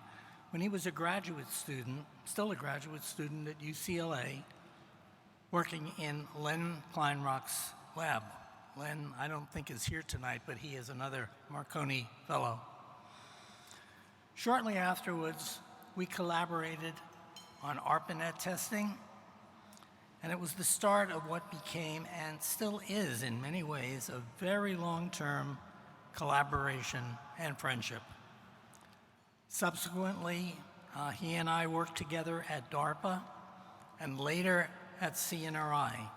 I: when he was a graduate student, still a graduate student at UCLA, working in Len Kleinrock's lab. Len, I don't think is here tonight, but he is another Marconi Fellow. Shortly afterwards, we collaborated on ARPANET testing, and it was the start of what became, and still is in many ways, a very long-term collaboration and friendship. Subsequently, he and I worked together at DARPA and later at CNRI.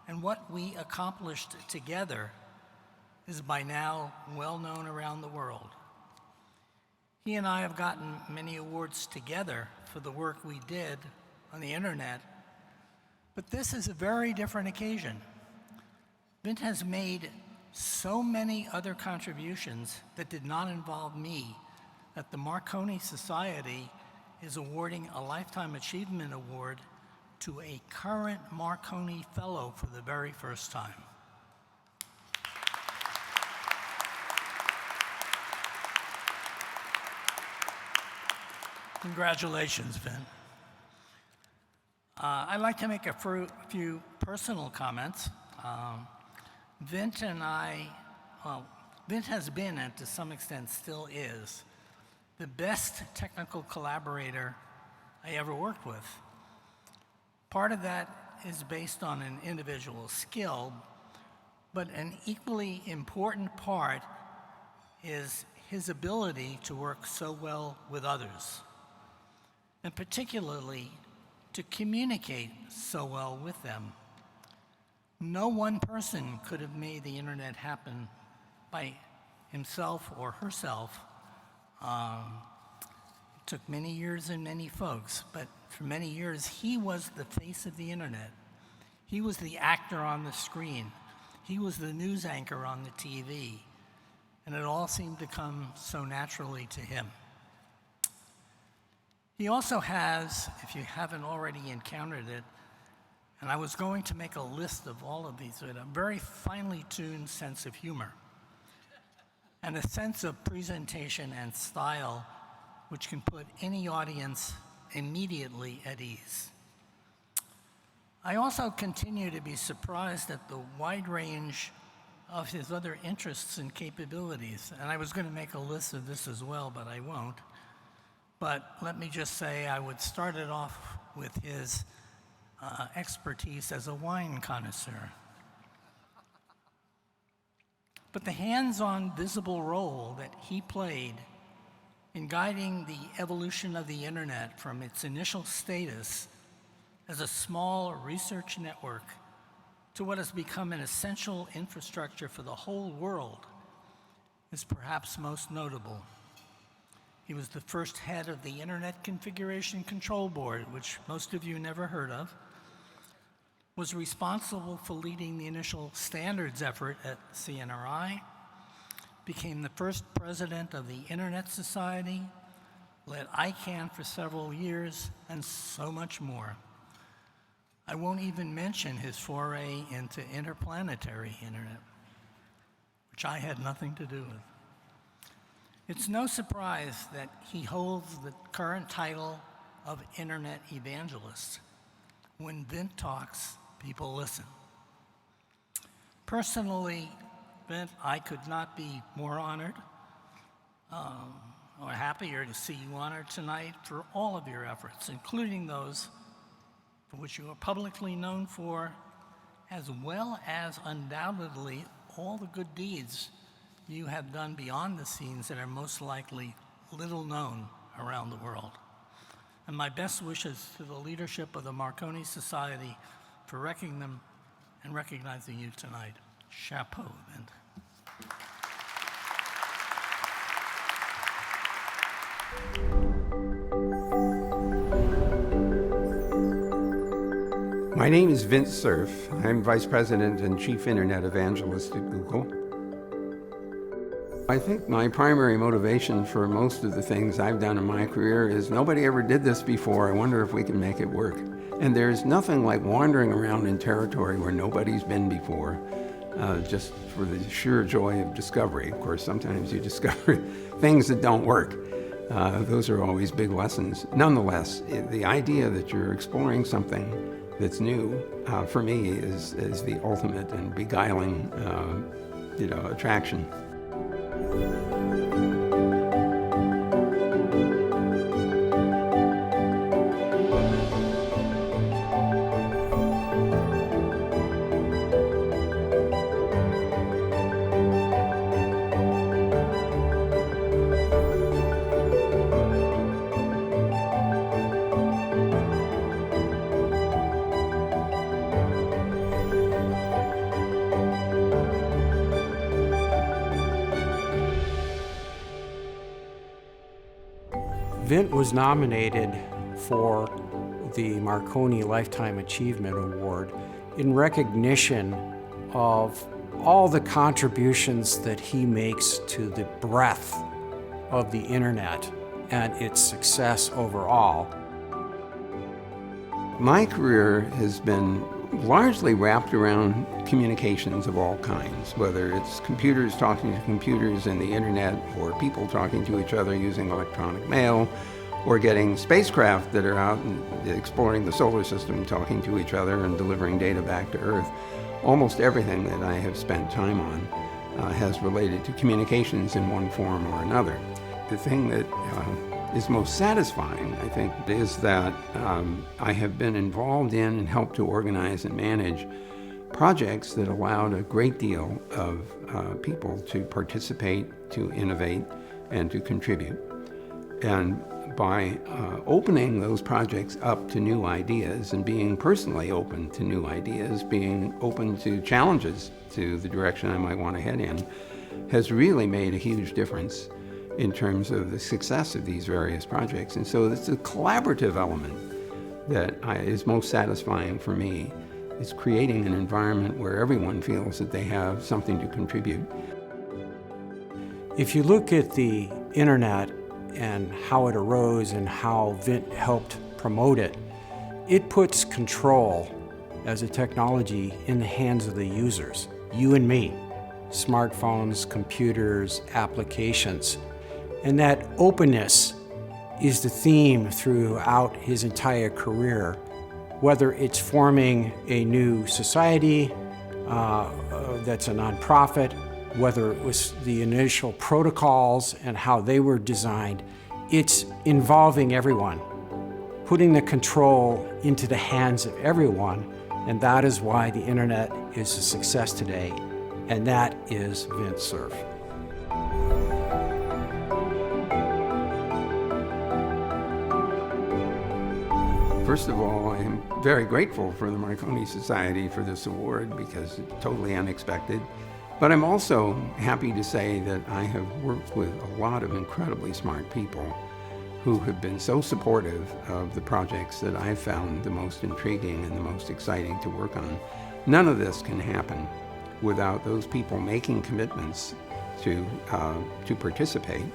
I: And what we accomplished together is by now well known around the world. He and I have gotten many awards together for the work we did on the internet, but this is a very different occasion. Vint has made so many other contributions that did not involve me that the Marconi Society is awarding a Lifetime Achievement Award to a current Marconi Fellow for the very first time. Congratulations, Vint. I'd like to make a few personal comments. Vint and I, Vint has been, and to some extent still is, the best technical collaborator I ever worked with. Part of that is based on an individual skill, but an equally important part is his ability to work so well with others, and particularly to communicate so well with them. No one person could have made the internet happen by himself or herself. It took many years and many folks, but for many years, he was the face of the internet. He was the actor on the screen. He was the news anchor on the TV. And it all seemed to come so naturally to him. He also has, if you haven't already encountered it, and I was going to make a list of all of these, but a very finely tuned sense of humor and a sense of presentation and style which can put any audience immediately at ease. I also continue to be surprised at the wide range of his other interests and capabilities. And I was going to make a list of this as well, but I won't. But let me just say I would start it off with his expertise as a wine connoisseur. But the hands-on visible role that he played in guiding the evolution of the internet from its initial status as a small research network to what has become an essential infrastructure for the whole world is perhaps most notable. He was the first head of the Internet Configuration Control Board, which most of you never heard of, was responsible for leading the initial standards effort at CNRI, became the first president of the Internet Society, led ICANN for several years, and so much more. I won't even mention his foray into interplanetary internet, which I had nothing to do with. It's no surprise that he holds the current title of Internet Evangelist. When Vint talks, people listen. Personally, Vint, I could not be more honored or happier to see you honored tonight for all of your efforts, including those for which you are publicly known for, as well as undoubtedly all the good deeds you have done beyond the scenes that are most likely little known around the world. And my best wishes to the leadership of the Marconi Society for recognizing you tonight. Chapeau, Vint.
J: My name is Vint Cerf. I'm Vice President and Chief Internet Evangelist at Google. I think my primary motivation for most of the things I've done in my career is nobody ever did this before. I wonder if we can make it work. And there's nothing like wandering around in territory where nobody's been before, just for the sheer joy of discovery. Of course, sometimes you discover things that don't work. Those are always big lessons. Nonetheless, the idea that you're exploring something that's new, for me, is the ultimate and beguiling, attraction.
K: Vint was nominated for the Marconi Lifetime Achievement Award in recognition of all the contributions that he makes to the breadth of the internet and its success overall.
J: My career has been largely wrapped around communications of all kinds, whether it's computers talking to computers and the internet, or people talking to each other using electronic mail, or getting spacecraft that are out and exploring the solar system, talking to each other and delivering data back to Earth. Almost everything that I have spent time on has related to communications in one form or another. The thing that is most satisfying, I think, is that I have been involved in and helped to organize and manage projects that allowed a great deal of people to participate, to innovate, and to contribute. And by opening those projects up to new ideas and being personally open to new ideas, being open to challenges to the direction I might want to head in, has really made a huge difference in terms of the success of these various projects. And so it's a collaborative element that is most satisfying for me. It's creating an environment where everyone feels that they have something to contribute.
K: If you look at the internet and how it arose and how Vint helped promote it, it puts control as a technology in the hands of the users, you and me, smartphones, computers, applications. And that openness is the theme throughout his entire career, whether it's forming a new society that's a nonprofit, whether it was the initial protocols and how they were designed. It's involving everyone, putting the control into the hands of everyone, and that is why the internet is a success today, and that is Vint Cerf.
J: First of all, I am very grateful for the Marconi Society for this award because it's totally unexpected. But I'm also happy to say that I have worked with a lot of incredibly smart people who have been so supportive of the projects that I've found the most intriguing and the most exciting to work on. None of this can happen without those people making commitments to participate.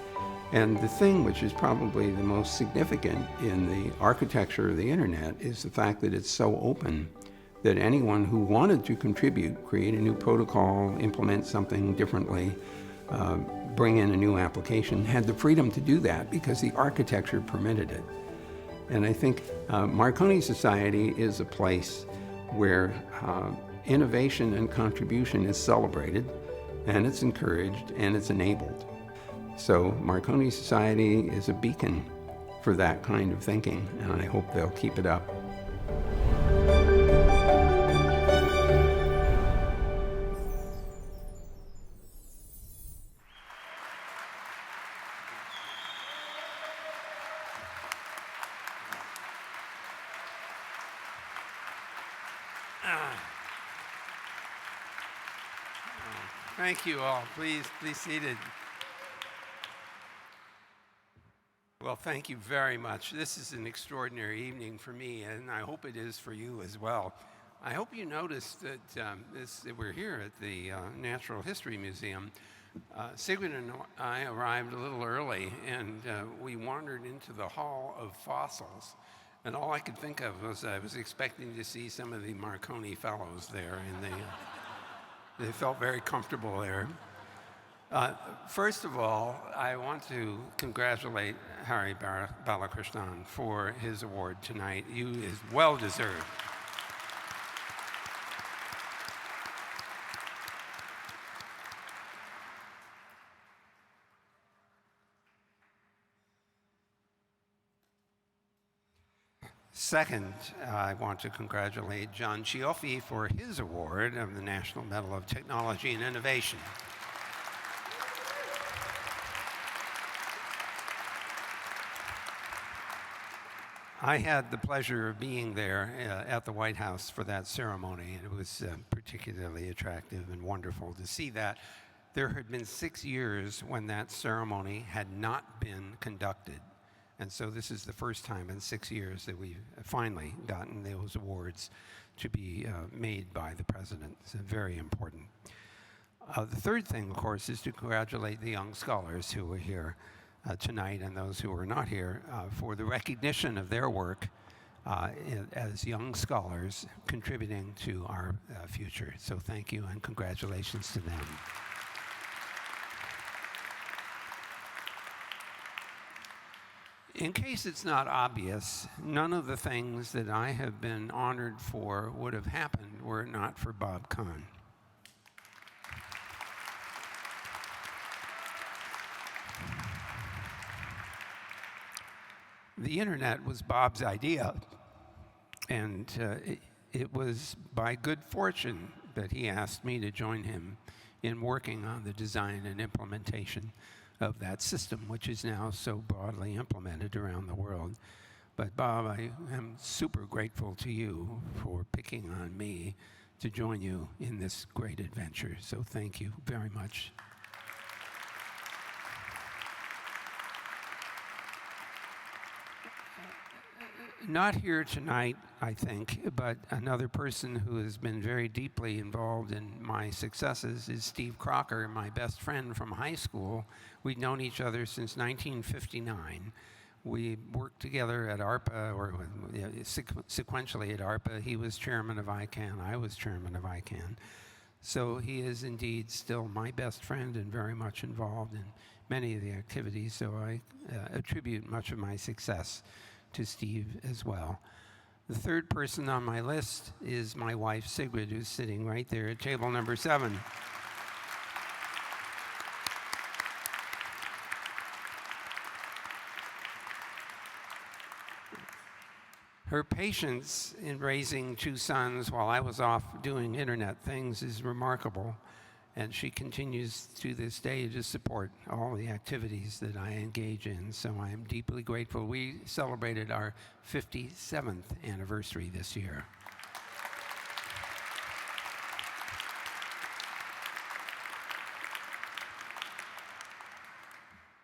J: And the thing which is probably the most significant in the architecture of the internet is the fact that it's so open that anyone who wanted to contribute, create a new protocol, implement something differently, bring in a new application, had the freedom to do that because the architecture permitted it. And I think Marconi Society is a place where innovation and contribution is celebrated, and it's encouraged, and it's enabled. So Marconi Society is a beacon for that kind of thinking, and I hope they'll keep it up.
C: Thank you all. Please be seated. Well, thank you very much. This is an extraordinary evening for me, and I hope it is for you as well. I hope you noticed that we're here at the Natural History Museum. Sigrid and I arrived a little early, and we wandered into the Hall of Fossils. And all I could think of was I was expecting to see some of the Marconi Fellows there, and they felt very comfortable there. First of all, I want to congratulate Hari Balakrishnan for his award tonight. You is well deserved. Second, I want to congratulate John Cioffi for his award of the National Medal of Technology and Innovation. I had the pleasure of being there at the White House for that ceremony, and it was particularly attractive and wonderful to see that. There had been 6 years when that ceremony had not been conducted. And so this is the first time in 6 years that we've finally gotten those awards to be made by the president. It's very important. The third thing, of course, is to congratulate the young scholars who were here tonight and those who are not here for the recognition of their work as young scholars contributing to our future. So thank you and congratulations to them. In case it's not obvious, none of the things that I have been honored for would have happened were it not for Bob Kahn. The internet was Bob's idea, and it was by good fortune that he asked me to join him in working on the design and implementation of that system, which is now so broadly implemented around the world. But Bob, I am super grateful to you for picking on me to join you in this great adventure. So thank you very much. Not here tonight, I think, but another person who has been very deeply involved in my successes is Steve Crocker, my best friend from high school. We'd known each other since 1959. We worked together at ARPA, or sequentially at ARPA. He was chairman of ICANN, I was chairman of ICANN. So he is indeed still my best friend and very much involved in many of the activities, so I attribute much of my success to Steve as well. The third person on my list is my wife, Sigrid, who's sitting right there at table number 7. Her patience in raising 2 sons while I was off doing internet things is remarkable, and she continues to this day to support all the activities that I engage in, so I am deeply grateful. We celebrated our 57th anniversary this year.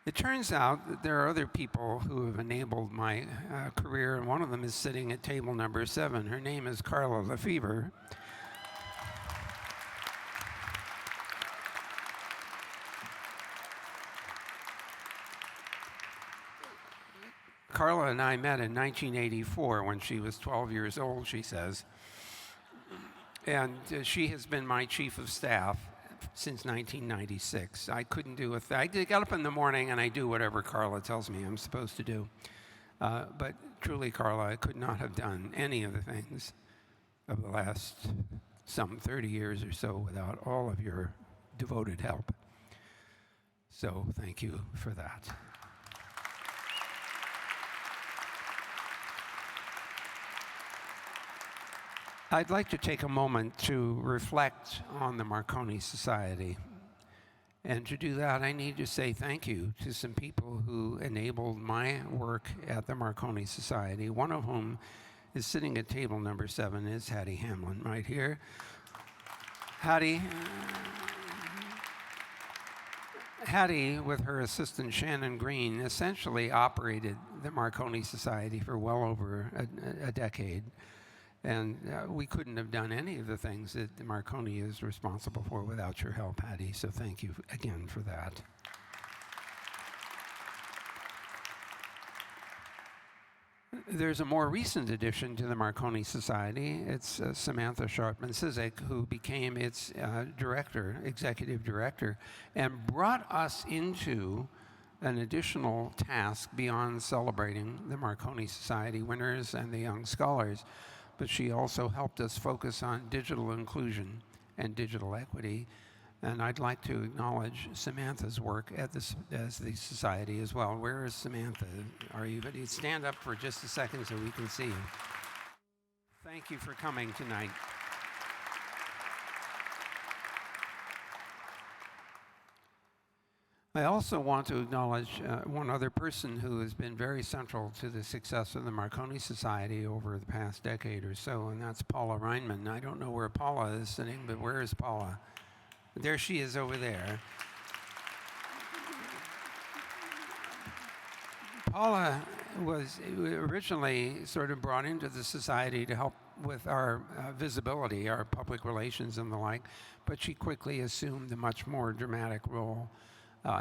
C: It turns out that there are other people who have enabled my career, and one of them is sitting at table number 7. Her name is Carla Lefevre. Carla and I met in 1984 when she was 12 years old, she says. And she has been my chief of staff since 1996. I couldn't do a thing. I get up in the morning and I do whatever Carla tells me I'm supposed to do. But truly, Carla, I could not have done any of the things of the last some 30 years or so without all of your devoted help. So thank you for that. I'd like to take a moment to reflect on the Marconi Society. And to do that, I need to say thank you to some people who enabled my work at the Marconi Society, one of whom is sitting at table number 7, is Hattie Hamlin right here. Hattie, with her assistant Shannon Green, essentially operated the Marconi Society for well over a decade. And we couldn't have done any of the things that the Marconi is responsible for without your help, Hattie. So thank you again for that. There's a more recent addition to the Marconi Society. It's Samantha Sharpman-Sizek, who became its executive director, and brought us into an additional task beyond celebrating the Marconi Society winners and the young scholars. But she also helped us focus on digital inclusion and digital equity. And I'd like to acknowledge Samantha's work at the Society as well. Where is Samantha? Are you ready? Stand up for just a second so we can see you. Thank you for coming tonight. I also want to acknowledge one other person who has been very central to the success of the Marconi Society over the past decade or so, and that's Paula Reinman. I don't know where Paula is sitting, but where is Paula? There she is over there. Paula was originally sort of brought into the Society to help with our visibility, our public relations and the like, but she quickly assumed a much more dramatic role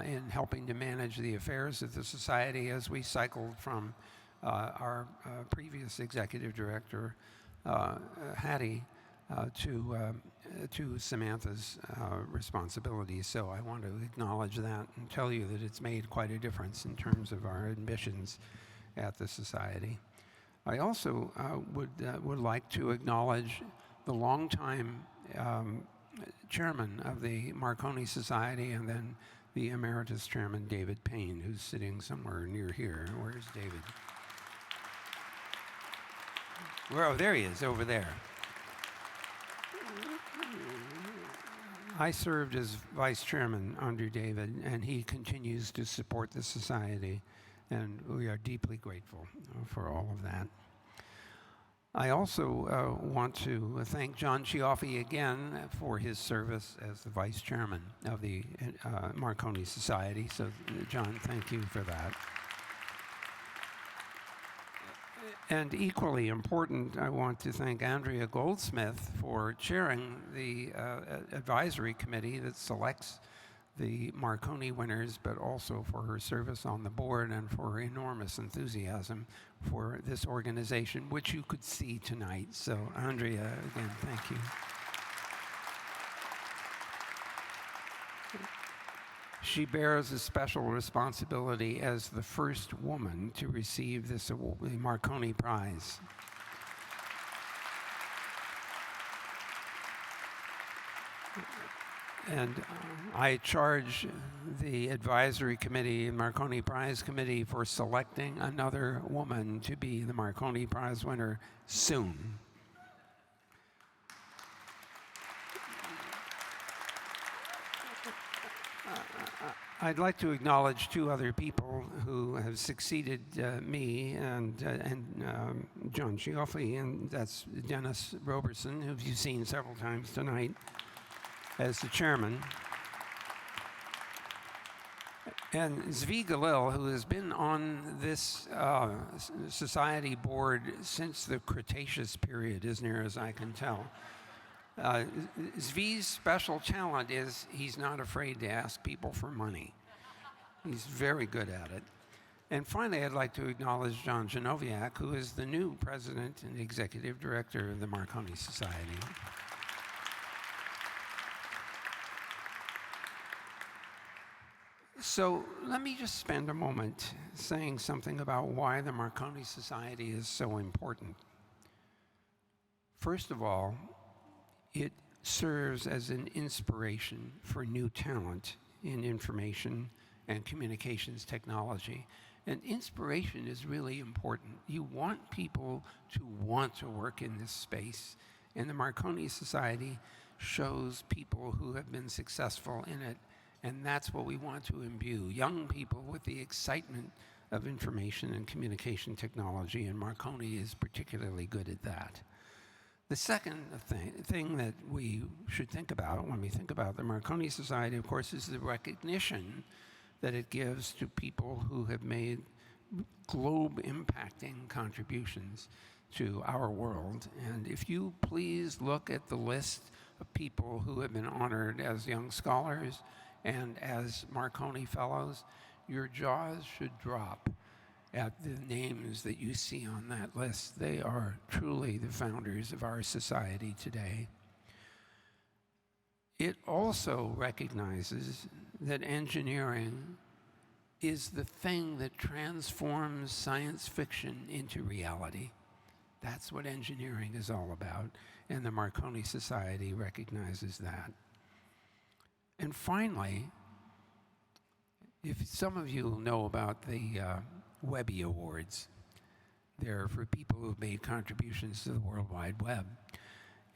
C: in helping to manage the affairs of the Society as we cycled from our previous executive director, Hattie, to Samantha's responsibilities. So I want to acknowledge that and tell you that it's made quite a difference in terms of our ambitions at the Society. I also would like to acknowledge the longtime chairman of the Marconi Society, and then the emeritus chairman, David Payne, who's sitting somewhere near here. Where's David? Oh, there he is, over there. I served as vice chairman under David, and he continues to support the Society, and we are deeply grateful for all of that. I also want to thank John Chioffi again for his service as the vice chairman of the Marconi Society. So, John, thank you for that. And equally important, I want to thank Andrea Goldsmith for chairing the advisory committee that selects the Marconi winners, but also for her service on the board and for her enormous enthusiasm for this organization, which you could see tonight. So, Andrea, again, thank you. She bears a special responsibility as the first woman to receive this award, the Marconi Prize. And I charge the advisory committee and Marconi Prize committee for selecting another woman to be the Marconi Prize winner soon. I'd like to acknowledge two other people who have succeeded me and John Chioffi, and that's Dennis Roberson, who you've seen several times tonight, as the chairman, and Zvi Galil, who has been on this society board since the Cretaceous period, as near as I can tell. Zvi's special talent is he's not afraid to ask people for money. He's very good at it. And finally, I'd like to acknowledge John Genoviak, who is the new president and executive director of the Marconi Society. So let me just spend a moment saying something about why the Marconi Society is so important. First of all, it serves as an inspiration for new talent in information and communications technology. And inspiration is really important. You want people to want to work in this space. And the Marconi Society shows people who have been successful in it. And that's what we want to imbue young people with the excitement of information and communication technology. And Marconi is particularly good at that. The second thing that we should think about when we think about the Marconi Society, of course, is the recognition that it gives to people who have made globe-impacting contributions to our world. And if you please look at the list of people who have been honored as young scholars and as Marconi Fellows, your jaws should drop at the names that you see on that list. They are truly the founders of our society today. It also recognizes that engineering is the thing that transforms science fiction into reality. That's what engineering is all about, and the Marconi Society recognizes that. And finally, if some of you know about the Webby Awards, they're for people who've made contributions to the World Wide Web.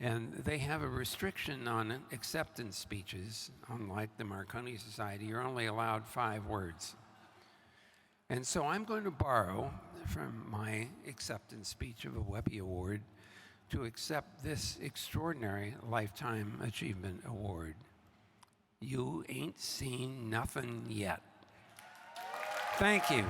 C: And they have a restriction on acceptance speeches. Unlike the Marconi Society, you're only allowed 5 words. And so I'm going to borrow from my acceptance speech of a Webby Award to accept this extraordinary Lifetime Achievement Award. You ain't seen nothing yet. Thank you.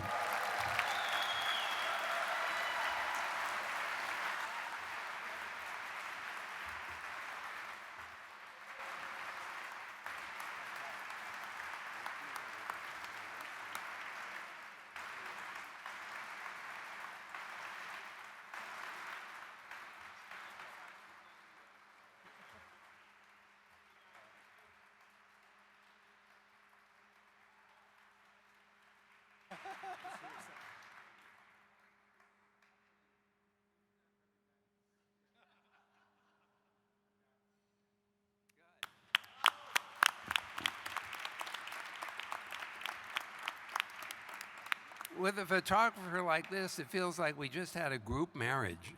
C: With a photographer like this, it feels like we just had a group marriage.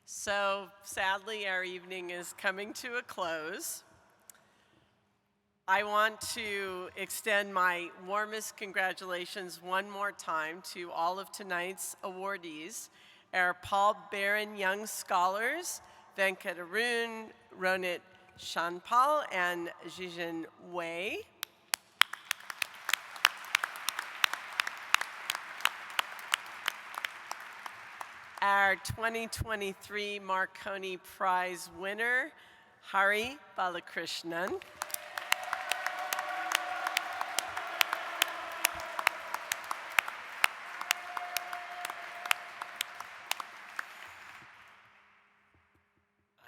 B: So sadly, our evening is coming to a close. I want to extend my warmest congratulations one more time to all of tonight's awardees, our Paul Barron Young Scholars, Venkat Arun, Ronit Shanpal, and Jijin Wei. our 2023 Marconi Prize winner, Hari Balakrishnan.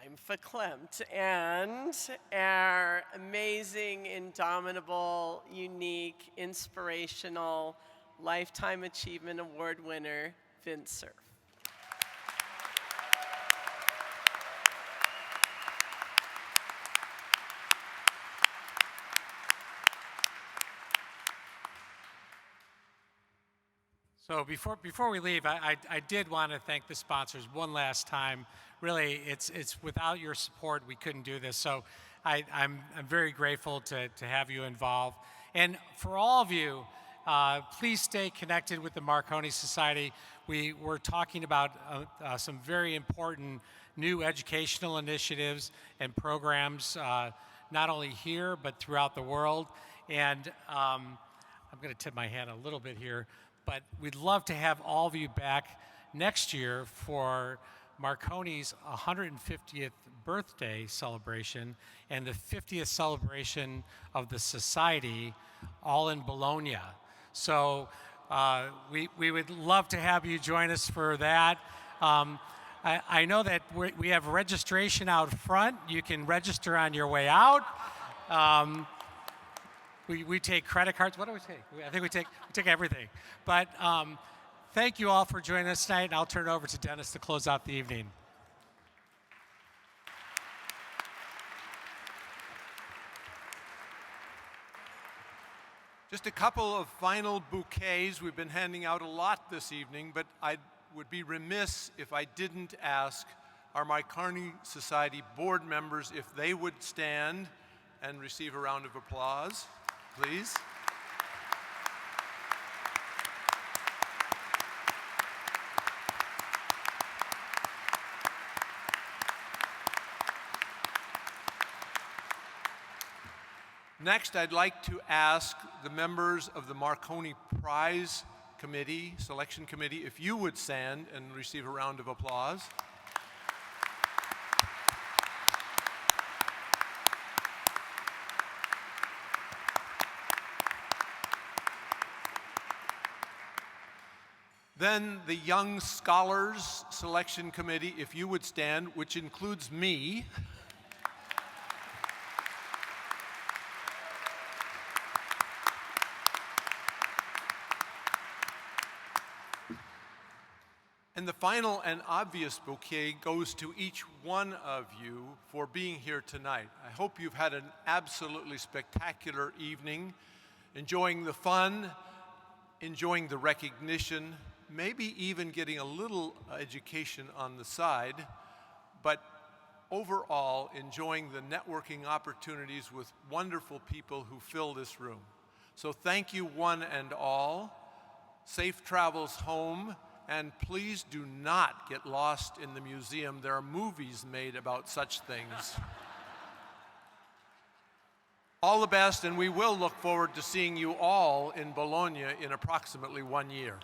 B: I'm verklempt. And our amazing, indomitable, unique, inspirational Lifetime Achievement Award winner, Vint Cerf.
D: So before we leave, I did want to thank the sponsors one last time. Really, it's without your support we couldn't do this. So I'm very grateful to have you involved. And for all of you, please stay connected with the Marconi Society. We're talking about some very important new educational initiatives and programs, not only here but throughout the world. And I'm going to tip my hand a little bit here. But we'd love to have all of you back next year for Marconi's 150th birthday celebration and the 50th celebration of the Society, all in Bologna. So we would love to have you join us for that. I know that we have registration out front. You can register on your way out. We take credit cards. What do we take? I think we take everything. But thank you all for joining us tonight, and I'll turn it over to Dennis to close out the evening.
A: Just a couple of final bouquets. We've been handing out a lot this evening, but I would be remiss if I didn't ask our Marconi Society board members if they would stand and receive a round of applause, please. Next, I'd like to ask the members of the Marconi Prize Committee, Selection Committee, if you would stand and receive a round of applause. Then the Young Scholars Selection Committee, if you would stand, which includes me. And the final and obvious bouquet goes to each one of you for being here tonight. I hope you've had an absolutely spectacular evening, enjoying the fun, enjoying the recognition, maybe even getting a little education on the side, but overall enjoying the networking opportunities with wonderful people who fill this room. So thank you one and all. Safe travels home. And please do not get lost in the museum. There are movies made about such things. All the best, and we will look forward to seeing you all in Bologna in approximately 1 year.